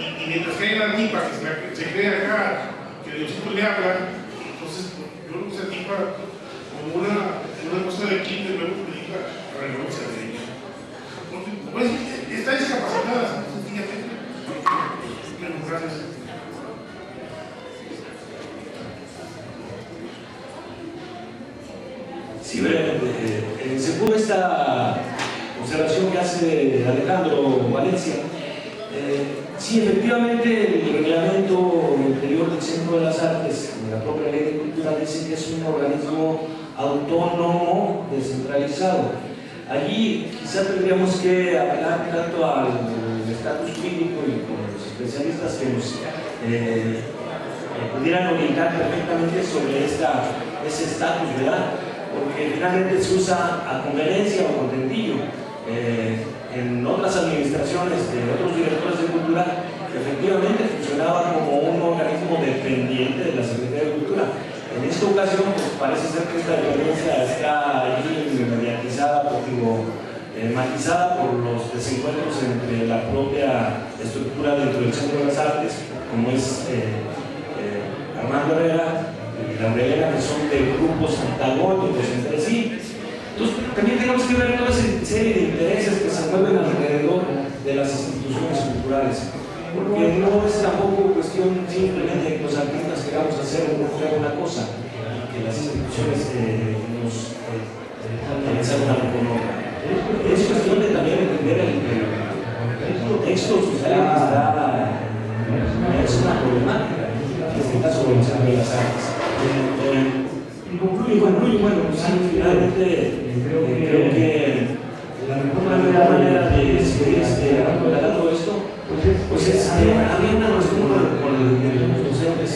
Y mientras que hay la tipa que se cree acá, que Diosito le habla, entonces yo creo que esa tipa como una cosa de quinto y luego política renuncia de ella. Pues está discapacitada, sencillamente. Bueno, gracias. Sí, según esta observación que hace Alejandro Valencia, Sí, efectivamente, el reglamento interior del Centro de las Artes, la propia Ley de Cultura, dice que es un organismo autónomo descentralizado. Allí quizá tendríamos que apelar tanto al estatus jurídico y con los especialistas que nos pudieran orientar perfectamente sobre ese estatus, ¿verdad? Porque finalmente se usa a conveniencia o contentillo. En otras administraciones de otros directores de cultura, efectivamente funcionaba como un organismo dependiente de la Secretaría de Cultura. En esta ocasión, pues, parece ser que esta violencia está allí mediatizada, matizada por los desencuentros entre la propia estructura dentro del Centro de las Artes, como es Armando Herrera y Laura Elena, que son de grupos antagónicos entre sí. Entonces, también tenemos que ver toda esa serie de intereses que se mueven alrededor de las instituciones culturales, porque no es tampoco cuestión simplemente de que los artistas queramos hacer una cosa, que las instituciones nos hacer una con otra. Es cuestión de también entender el contexto social que está, es una problemática, en este caso de los Centro de las Artes. Y concluye, bueno, pues, finalmente creo que la mejor manera de seguir aclarando esto, pues es abriéndonos con los docentes,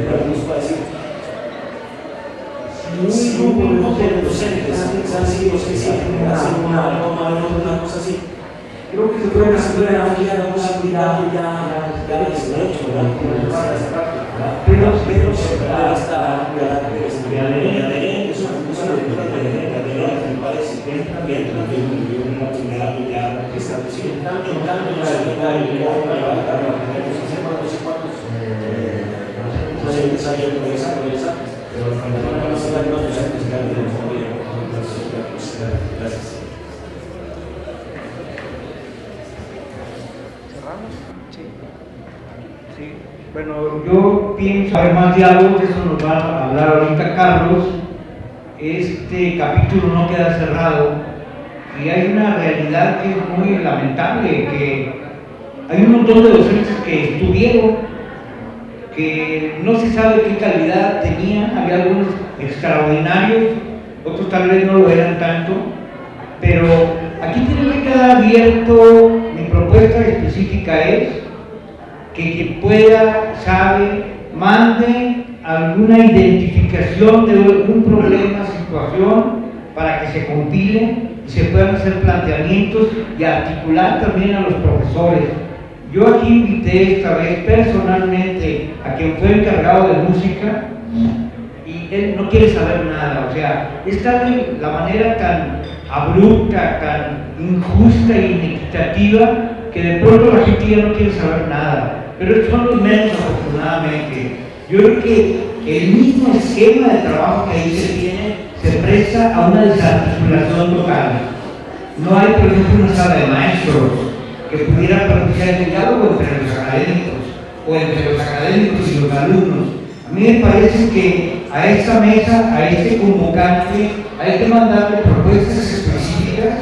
para nos pueda decir, si un grupo de docentes así los que sienten hacen una cosa así, creo que se puede resolver a una posibilidad ya es derecho, pero siempre hasta de ADN, es una cultura de ADN, me parece, que entra dentro de un itineraririo ya establecido. En tanto no se puede ir tenemos que hacer no sé cuántos docentes hay en el desarrollo, pero no van a ser los docentes que han tenido. Gracias. Sí. Bueno, yo pienso, hay más diálogos, de eso nos va a hablar ahorita Carlos. Este capítulo no queda cerrado y hay una realidad que es muy lamentable, que hay un montón de docentes que estuvieron, que no se sabe qué calidad tenían, había algunos extraordinarios, otros tal vez no lo eran tanto, pero aquí tiene que quedar abierto. Mi propuesta específica es que quien pueda, sabe, mande alguna identificación de algún problema, situación, para que se compile y se puedan hacer planteamientos y articular también a los profesores. Yo aquí invité esta vez personalmente a quien fue encargado de música y él no quiere saber nada, o sea, esta es la manera tan abrupta, tan injusta e inequitativa que de pronto la gente ya no quiere saber nada. Pero estos son los menos, afortunadamente. Yo creo que el mismo esquema de trabajo que ahí se tiene se presta a una desarticulación total. No hay, por ejemplo, una sala de maestros que pudiera propiciar el diálogo entre los académicos o entre los académicos y los alumnos. A mí me parece que a esta mesa, a este convocante, hay que mandarle propuestas específicas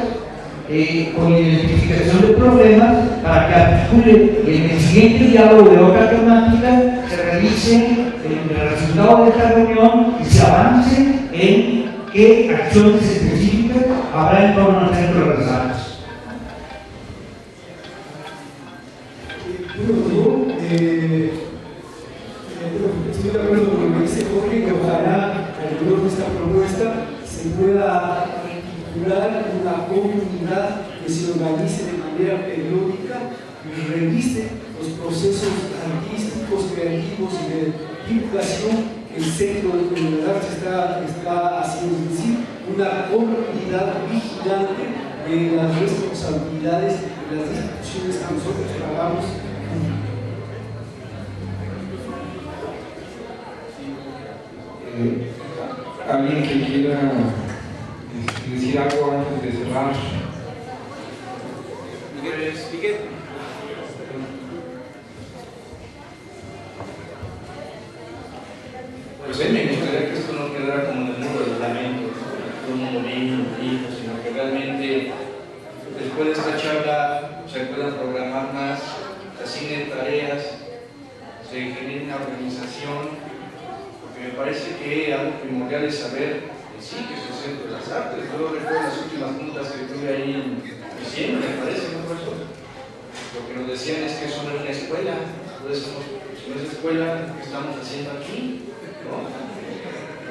con identificación de problemas para que articule y en el siguiente diálogo de otra temática se revise el resultado de esta reunión y se avance en qué acciones específicas habrá en torno al Centro de las Artes. Bueno, estoy de acuerdo con lo que dice Jorge, que ojalá alrededor de esta propuesta se pueda articular una comunidad que se organice de manera periódica y revise los procesos artísticos, creativos y de divulgación que el Centro de las Artes está haciendo, es decir, una comunidad vigilante de las responsabilidades de las instituciones que nosotros pagamos. ¿Alguien que quiera decir algo antes de cerrar? Miguel. Pues me gustaría que esto no quedara como en el muro del lamento, todo el mundo niño, sino que realmente después de esta charla se puedan programar más, se asignen tareas, se genere una organización, porque me parece que algo primordial es saber sí que es el Centro de las Artes. Yo recuerdo las últimas juntas que tuve ahí en diciembre, me parece, ¿no, profesor? Lo que nos decían es que eso no es una escuela, entonces si no es escuela, ¿qué estamos haciendo aquí? ¿No?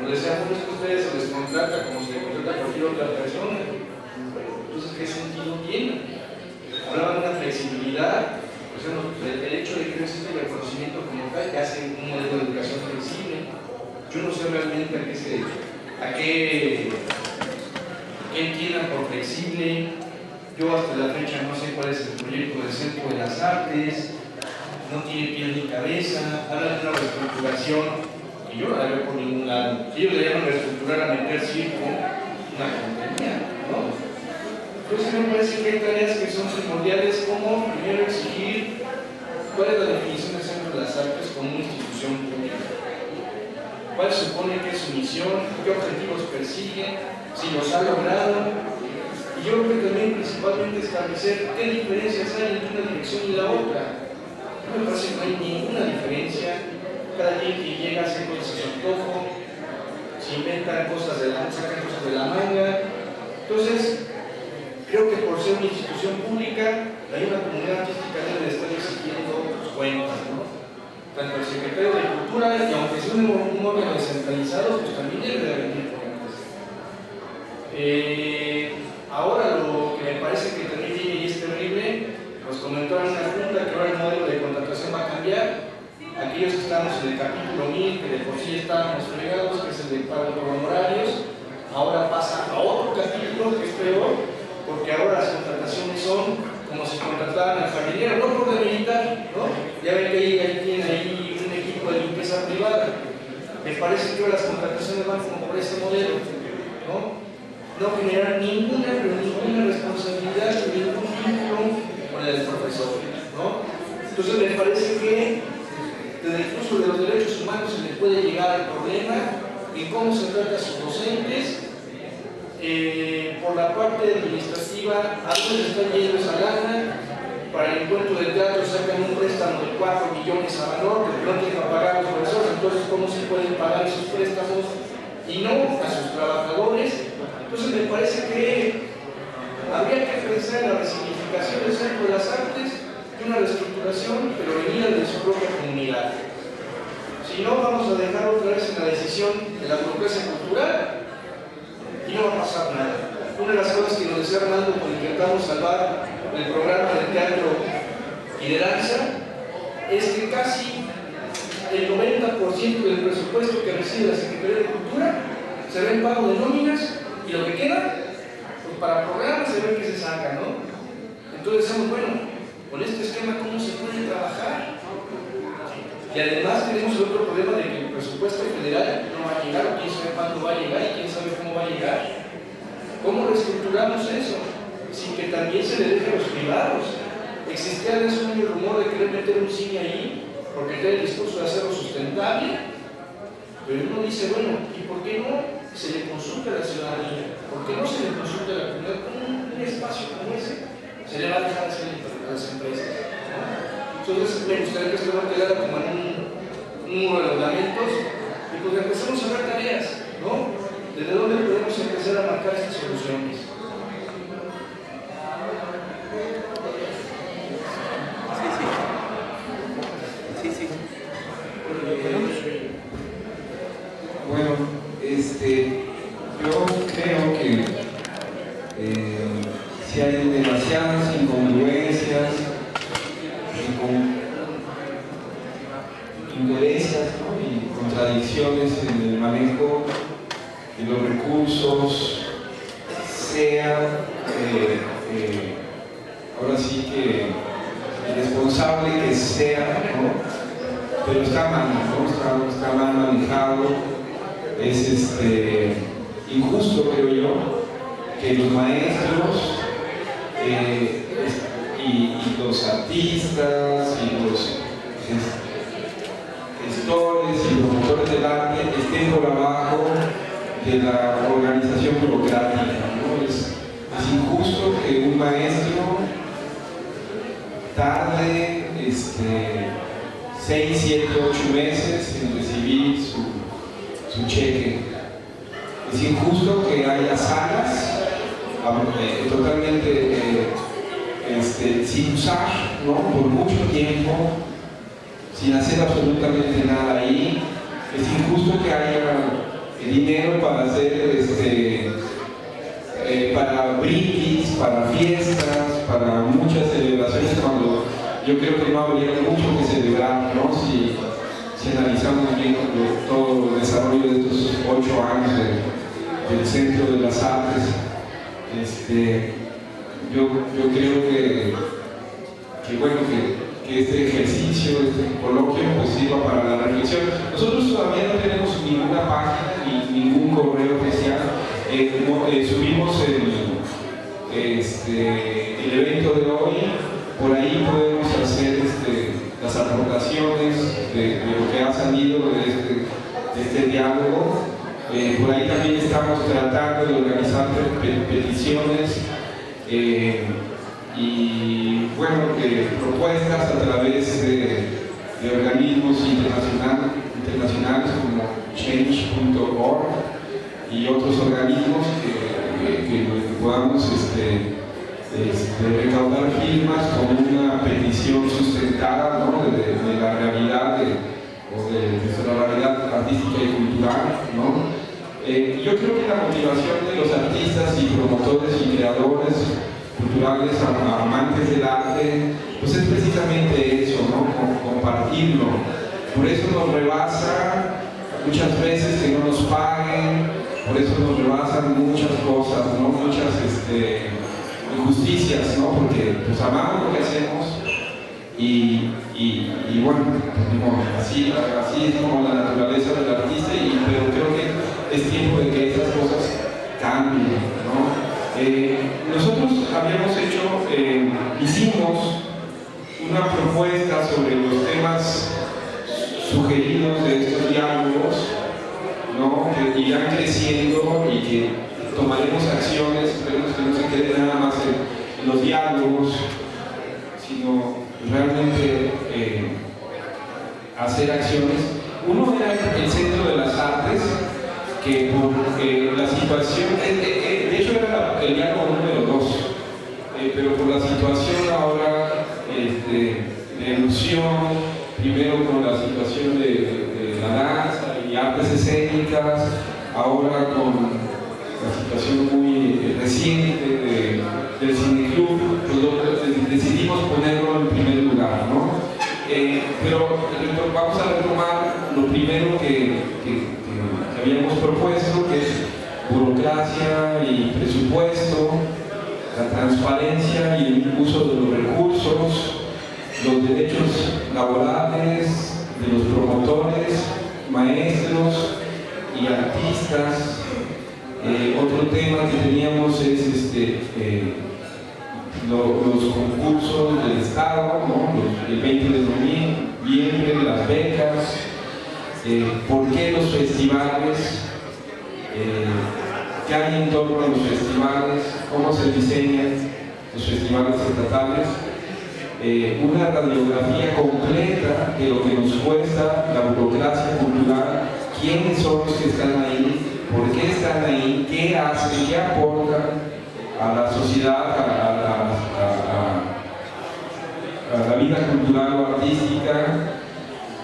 Nos decían, pues, que ustedes se les contrata como se les contrata a cualquier otra persona. Entonces, ¿qué sentido tiene? Hablaban de una flexibilidad, pues, el hecho de que no existe el reconocimiento como tal, que hace un modelo de educación flexible. Yo no sé realmente a qué entiendan por flexible. Yo hasta la fecha no sé cuál es el proyecto del Centro de las Artes, no tiene pies ni cabeza, hablan de una reestructuración y yo no la veo por ningún lado. Ellos le llaman reestructurar a meter circo, una compañía, ¿no? Entonces me parece que hay tareas que son primordiales, como primero exigir cuál es la definición del Centro de las Artes como una institución pública, cuál supone que es su misión, qué objetivos persigue, si los ha logrado. Y yo creo que también principalmente establecer qué diferencias hay entre una dirección y la otra. No me parece que no hay ninguna diferencia. Cada quien que llega a hacer cosas a su antojo, se inventan cosas sacan cosas de la manga. Entonces, creo que por ser una institución pública, hay una comunidad artística debe estar exigiendo cuentas, ¿no? Tanto el secretario de Cultura, y aunque sea un órgano descentralizado, pues también debe de rendir cuentas. Ahora lo que me parece que también viene y es terrible, nos comentaron en una junta que ahora el modelo de contratación va a cambiar. Aquellos que estamos en el capítulo 1000, que de por sí estábamos fregados, que es el de pago por honorarios, ahora pasa a otro capítulo que es peor, porque ahora las contrataciones son como si contrataran al jardinero, no por demeritar, ¿no? Ya ven que ahí tienen ahí un equipo de limpieza privada. Me parece que ahora las contrataciones van como por ese modelo, ¿no? No generar ninguna responsabilidad ni ningún vínculo con el profesor, ¿no? Entonces me parece que desde el uso de los derechos humanos se le puede llegar al problema en cómo se trata a sus docentes. Por la parte administrativa, a dónde está yendo esa lana. Para el encuentro de teatro sacan un préstamo de 4 millones a valor, que no tienen que pagar a los profesores, entonces ¿cómo se pueden pagar esos préstamos y no a sus trabajadores? Entonces me parece que habría que pensar en la resignificación del Centro de las Artes y una reestructuración, pero venida de su propia comunidad. Si no, vamos a dejar otra vez en la decisión de la burocracia cultural y no va a pasar nada. Una de las cosas que nos decía Armando cuando intentamos salvar el programa de teatro y de danza es que casi el 90% del presupuesto que recibe la Secretaría de Cultura se ve en pago de nóminas y lo que queda, pues para programas se ve que se saca, ¿no? Entonces decimos, bueno, con este esquema ¿cómo se puede trabajar? Y además tenemos el otro problema de que el presupuesto federal no va a llegar, o quién sabe cuándo va a llegar y quién sabe cómo va a llegar. ¿Cómo reestructuramos eso? Sin que también se le deje a los privados. Existía hace un año el rumor de querer meter un cine ahí, porque tiene el discurso de hacerlo sustentable. Pero uno dice, bueno, ¿y por qué no se le consulta a la ciudadanía? ¿Por qué no se le consulta a la comunidad? Un espacio como ese se le va a dejar hacer a las empresas, ¿no? Entonces me gustaría que esto no quedara como en un muro de ornamentos y pues empecemos a ver tareas, ¿no? ¿Desde dónde podemos empezar a marcar estas soluciones? Sí. Bueno, yo creo que si hay demasiadas incongruencias, incoherencias, ¿no? Y contradicciones en el manejo de los recursos, sea ahora sí que irresponsable que sea, ¿no? Pero está mal, ¿no? Está mal manejado, es injusto, creo yo, que los maestros y los artistas y los gestores y promotores del arte estén por abajo de la organización burocrática, ¿no? Es es injusto que un maestro tarde 6, 7, 8 meses en recibir su cheque. Es injusto que haya salas totalmente sin usar, ¿no? Por mucho tiempo, sin hacer absolutamente nada ahí. Es injusto que haya dinero para hacer para brindis, para fiestas, para muchas celebraciones, cuando yo creo que no habría mucho que celebrar, ¿no? Si analizamos bien todo el desarrollo de estos 8 años del Centro de las Artes. Yo creo que este ejercicio, este coloquio, pues sirva para la reflexión. Nosotros todavía no tenemos ninguna página ni ningún correo oficial. Subimos el evento de hoy, por ahí podemos hacer las aportaciones de lo que ha salido de este diálogo. Por ahí también estamos tratando de organizar peticiones y bueno, propuestas a través de organismos internacionales como change.org y otros organismos que podamos recaudar firmas con una petición sustentada, ¿no? de la realidad o de nuestra realidad artística y cultural, ¿no? Yo creo que la motivación de los artistas y promotores y creadores culturales, amantes del arte, pues es precisamente eso, ¿no? Compartirlo. Por eso nos rebasa muchas veces que no nos paguen, por eso nos rebasan muchas cosas, ¿no? Muchas injusticias, ¿no? Porque pues amamos lo que hacemos y bueno, así es como la naturaleza del artista, pero creo que es tiempo de que estas cosas cambien, ¿no? Nosotros hicimos una propuesta sobre los temas sugeridos de estos diálogos, ¿no? Que irán creciendo y que tomaremos acciones, esperemos que no se quede nada más en los diálogos, sino realmente hacer acciones. Uno era el Centro de las Artes, que por la situación, de hecho era el diálogo número 2, pero por la situación ahora de erupción, primero con la situación de la danza y artes escénicas, ahora con la situación muy reciente del cineclub, pues decidimos ponerlo en primer lugar, ¿no? Pero vamos a retomar lo primero que habíamos propuesto, que es burocracia y presupuesto, la transparencia y el uso de los recursos, los derechos laborales de los promotores, maestros y artistas. Otro tema que teníamos es los concursos del Estado, ¿no? El 20 de noviembre, las becas, por qué los festivales, qué hay en torno a los festivales, cómo se diseñan los festivales estatales, una radiografía completa de lo que nos cuesta la burocracia cultural, quiénes son los que están ahí, por qué están ahí, qué hacen, qué aportan a la sociedad, a la vida cultural o artística,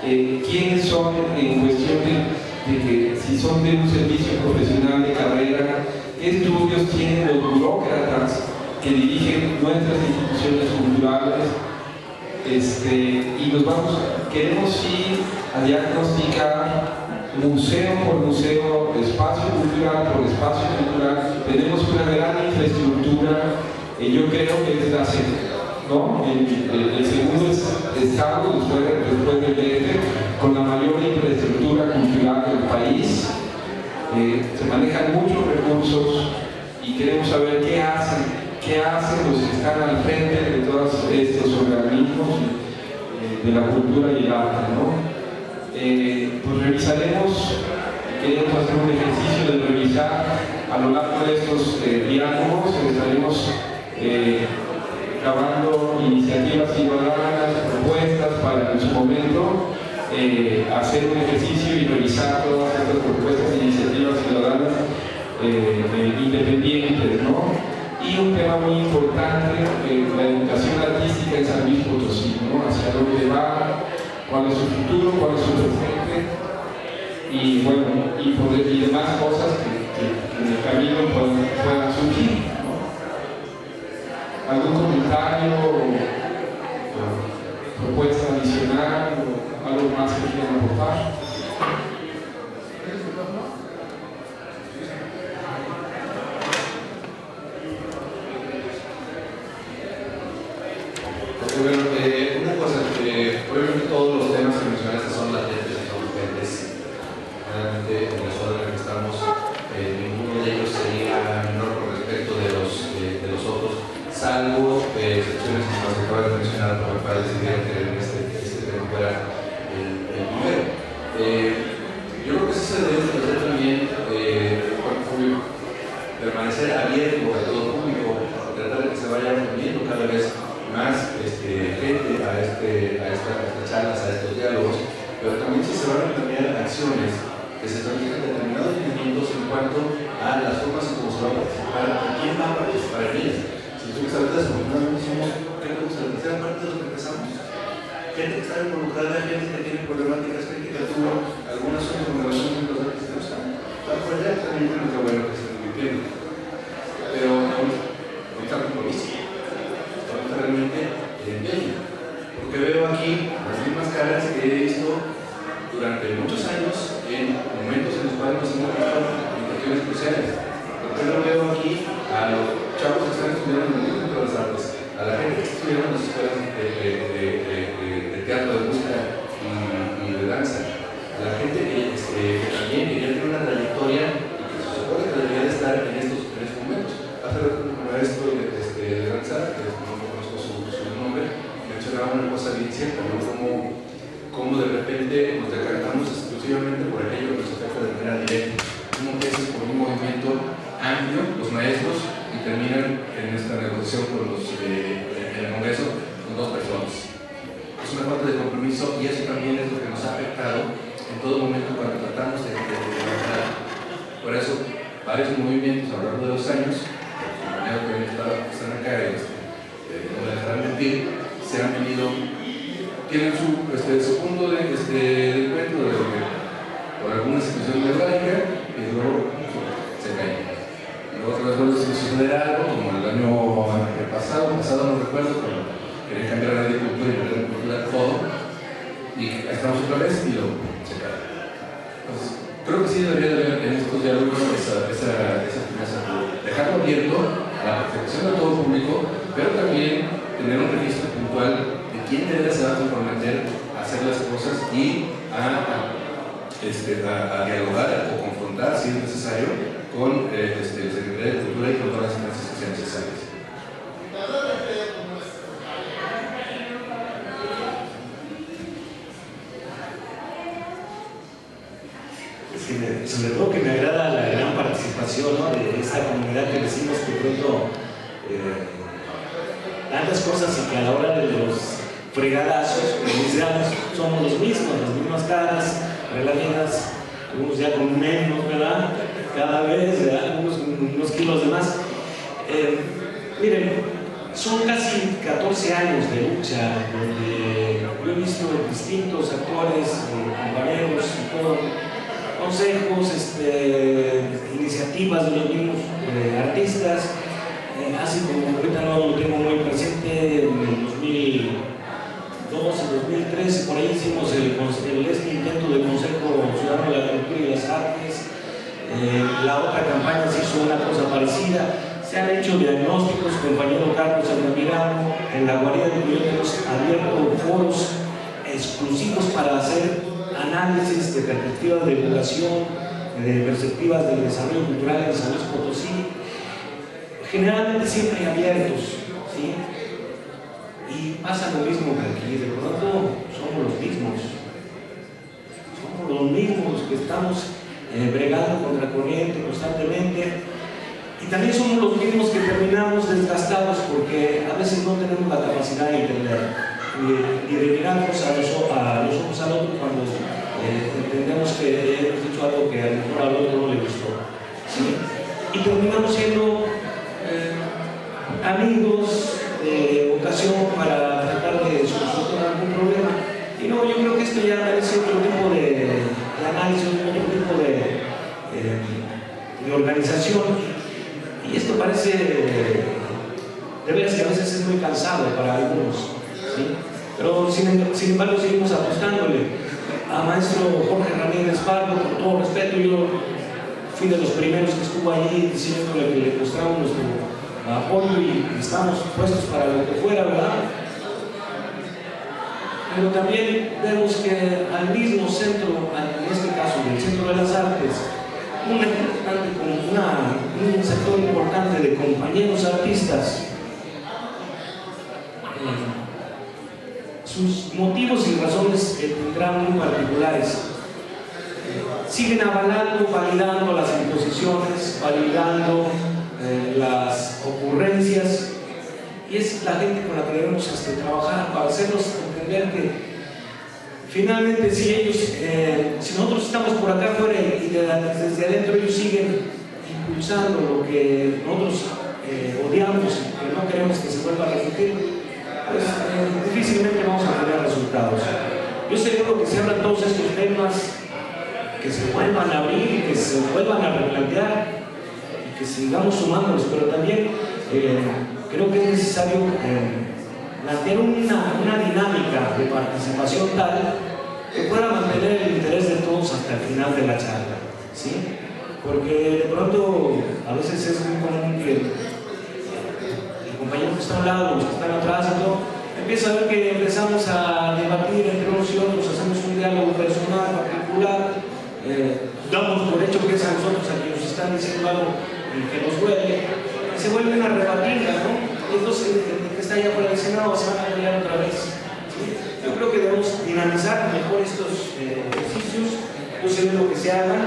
quiénes son en cuestión de que si son de un servicio profesional de carrera, qué estudios tienen los burócratas que dirigen nuestras instituciones culturales, y queremos ir a diagnosticar museo por museo, espacio cultural por espacio cultural. Tenemos una gran infraestructura, yo creo que es la ¿no? El segundo estado después del DF con la mayor infraestructura cultural del país. Se manejan muchos recursos y queremos saber qué hacen los que están al frente de todos estos organismos de la cultura y el arte, ¿no? Pues revisaremos queremos hacer un ejercicio de revisar a lo largo de estos diálogos. Estaremos acabando iniciativas ciudadanas, propuestas para en su momento hacer un ejercicio y revisar todas estas propuestas e iniciativas ciudadanas independientes, ¿no? Y un tema muy importante, la educación artística en San Luis Potosí, ¿no? Hacia dónde va, cuál es su futuro, cuál es su presente, y bueno, y demás cosas que en el camino puedan surgir, ¿no? ¿Algún comentario o propuesta adicional o algo más que quieran aportar? Bueno, una cosa, obviamente todos los temas que mencionaste son latentes y son urgentes. Realmente en la zona en la que estamos, ninguno de ellos sería menor con respecto de los otros, salvo excepciones que nos acabas de mencionar para decidir que este tema fuera el primero. Yo creo que eso se debe hacer también, permanecer abierto a todo público, tratar de que se vaya uniendo cada vez más gente a estas charlas, a estos diálogos, pero también si se van a planear acciones que se establezcan determinados lineamientos en cuanto a las formas en cómo se va a participar y quién va a participar en ellas. Si tú que sabes, desafortunadamente somos gente de la tercera parte de los que empezamos. Gente que está involucrada, gente que tiene problemáticas, gente que tuvo algunas zonas con relación a los artistas. Están por allá, también es lo bueno que se están viviendo. Pero no está compromiso. Realmente porque veo aquí las mismas caras que he visto durante muchos años en momentos en los cuales nos hemos visto en cuestiones cruciales. Porque no veo aquí a los chavos que están estudiando en el Instituto de las Artes, a la gente que está estudiando en las escuelas de teatro, de música y de danza, a la gente que también quería tener una trayectoria y que se supone que debería de estar en estos momentos. Hace rato un maestro de danza, que mencionaba una cosa bien cierta, ¿no? Como de repente nos decantamos exclusivamente por aquello que nos afecta de manera directa. Como empiezas por un movimiento amplio, los maestros, y terminan en esta negociación en el Congreso con dos personas. Es una falta de compromiso y eso también es lo que nos ha afectado en todo momento cuando tratamos de trabajar. Por eso, varios movimientos a lo largo de los años, los compañeros que están acá, no me dejarán mentir, se han venido, tienen su punto de encuentro por alguna situación neurálgica y luego se caen. Luego otra vez vuelve a suceder algo, como el año pasado no recuerdo, pero querían cambiar la ley de cultura y la ley de cultura todo, y estamos otra vez y luego se cae. Entonces, creo que sí debería de haber en estos diálogos esa firmeza, dejarlo abierto a la percepción de todo público, pero también tener un registro puntual de quién de se va a comprometer a hacer las cosas y a dialogar o confrontar, si es necesario, con el Secretario de Cultura y con todas las instancias que sean necesarias. Sobre todo que me agrada la gran participación, ¿no?, de esta comunidad que decimos que pronto tantas cosas y que a la hora de los fregadazos, somos los mismos, las mismas caras, relamidas, algunos ya con menos, ¿verdad? Cada vez, unos kilos de más. Miren, son casi 14 años de lucha, donde yo he visto distintos actores, compañeros y todo, consejos, iniciativas de los mismos artistas. Así como ahorita no lo tengo muy presente, en el 2012, 2013, por ahí hicimos este intento de Consejo Ciudadano de la Cultura y las Artes. La otra campaña se hizo una cosa parecida. Se han hecho diagnósticos, compañero Carlos Altamirano, en la guarida de Coyote hemos abierto foros exclusivos para hacer análisis de perspectivas de educación, de perspectivas del desarrollo cultural en San Luis Potosí. Generalmente siempre abiertos, ¿sí? Y pasa lo mismo que aquí, de pronto somos los mismos que estamos bregando contra corriente constantemente, y también somos los mismos que terminamos desgastados porque a veces no tenemos la capacidad de entender y de mirarnos a los ojos al otro cuando entendemos que hemos dicho algo que a lo mejor al otro no le gustó, ¿sí? Y terminamos siendo amigos de ocasión para tratar de solucionar algún problema. Y no, yo creo que esto ya merece otro tipo de análisis, otro tipo de organización. Y esto parece, de veras que a veces es muy cansado para algunos, ¿sí? Pero sin embargo seguimos apostándole. A maestro Jorge Ramírez Pardo, con todo respeto, yo fui de los primeros que estuvo allí diciéndole que le mostramos nuestro apoyo y estamos puestos para lo que fuera, ¿verdad? Pero también vemos que al mismo centro, en este caso del Centro de las Artes, un sector importante de compañeros artistas, sus motivos y razones tendrán muy particulares. Siguen avalando, validando las imposiciones, validando las ocurrencias, y es la gente con la que debemos trabajar para hacernos entender que finalmente si nosotros estamos por acá afuera y desde adentro ellos siguen impulsando lo que nosotros odiamos y que no queremos que se vuelva a repetir, pues difícilmente vamos a tener resultados. Yo celebro que se abran todos estos temas, que se vuelvan a abrir, que se vuelvan a replantear y que sigamos sumándonos, pero también creo que es necesario plantear una dinámica de participación tal que pueda mantener el interés de todos hasta el final de la charla, ¿sí? Porque de pronto a veces es muy común que el compañero que está a un lado, los que están atrás y todo, empieza a ver que empezamos a debatir entre unos y otros, hacemos un diálogo personal, particular, damos por hecho que es a nosotros a quienes nos están diciendo algo que nos duele, y se vuelven a rebatir, ¿no? Entonces el que está allá por el Senado se van a pelear otra vez, ¿sí? Yo creo que debemos dinamizar mejor estos ejercicios, yo sé lo que se hagan,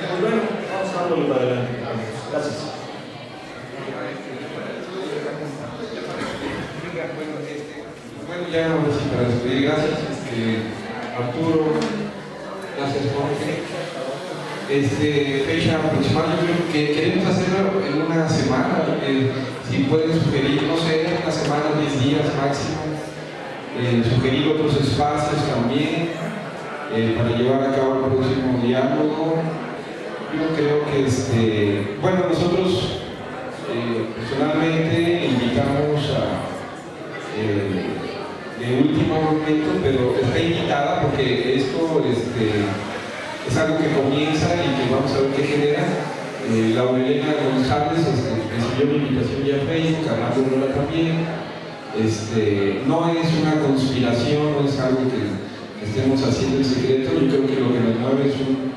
pues bueno, vamos dándole para adelante. Gracias. Bueno, ya ahora sí para despedir, gracias Arturo, gracias Jorge. Fecha aproximada, yo creo que queremos hacerlo en una semana, si pueden sugerir, no sé, una semana, 10 días máximo, sugerir otros espacios también para llevar a cabo el próximo diálogo. Yo creo que, bueno, nosotros personalmente invitamos de último momento, pero está invitada porque esto es algo que comienza y que vamos a ver qué genera. Laurelena González recibió mi invitación ya a Facebook, Armando Rola también. No es una conspiración, no es algo que estemos haciendo en secreto. Yo creo que lo que nos mueve es un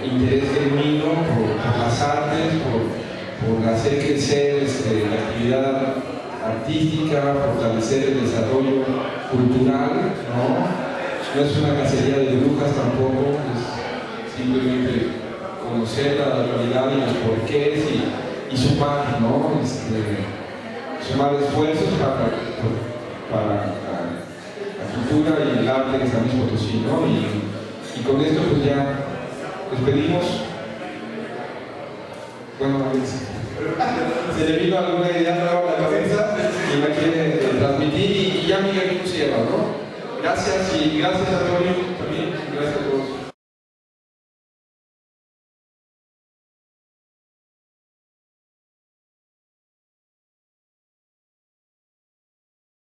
interés genuino por las artes, por hacer crecer la actividad artística, fortalecer el desarrollo cultural, no es una cacería de brujas tampoco, es simplemente conocer la realidad y los porqués y sumar, sumar esfuerzos para la cultura y el arte en San Luis Potosí, y con esto pues ya despedimos. Bueno, se le vino alguna idea nueva a la cabeza y la quiere transmitir y ya Miguel se lleva, ¿no? Gracias y gracias a Antonio también.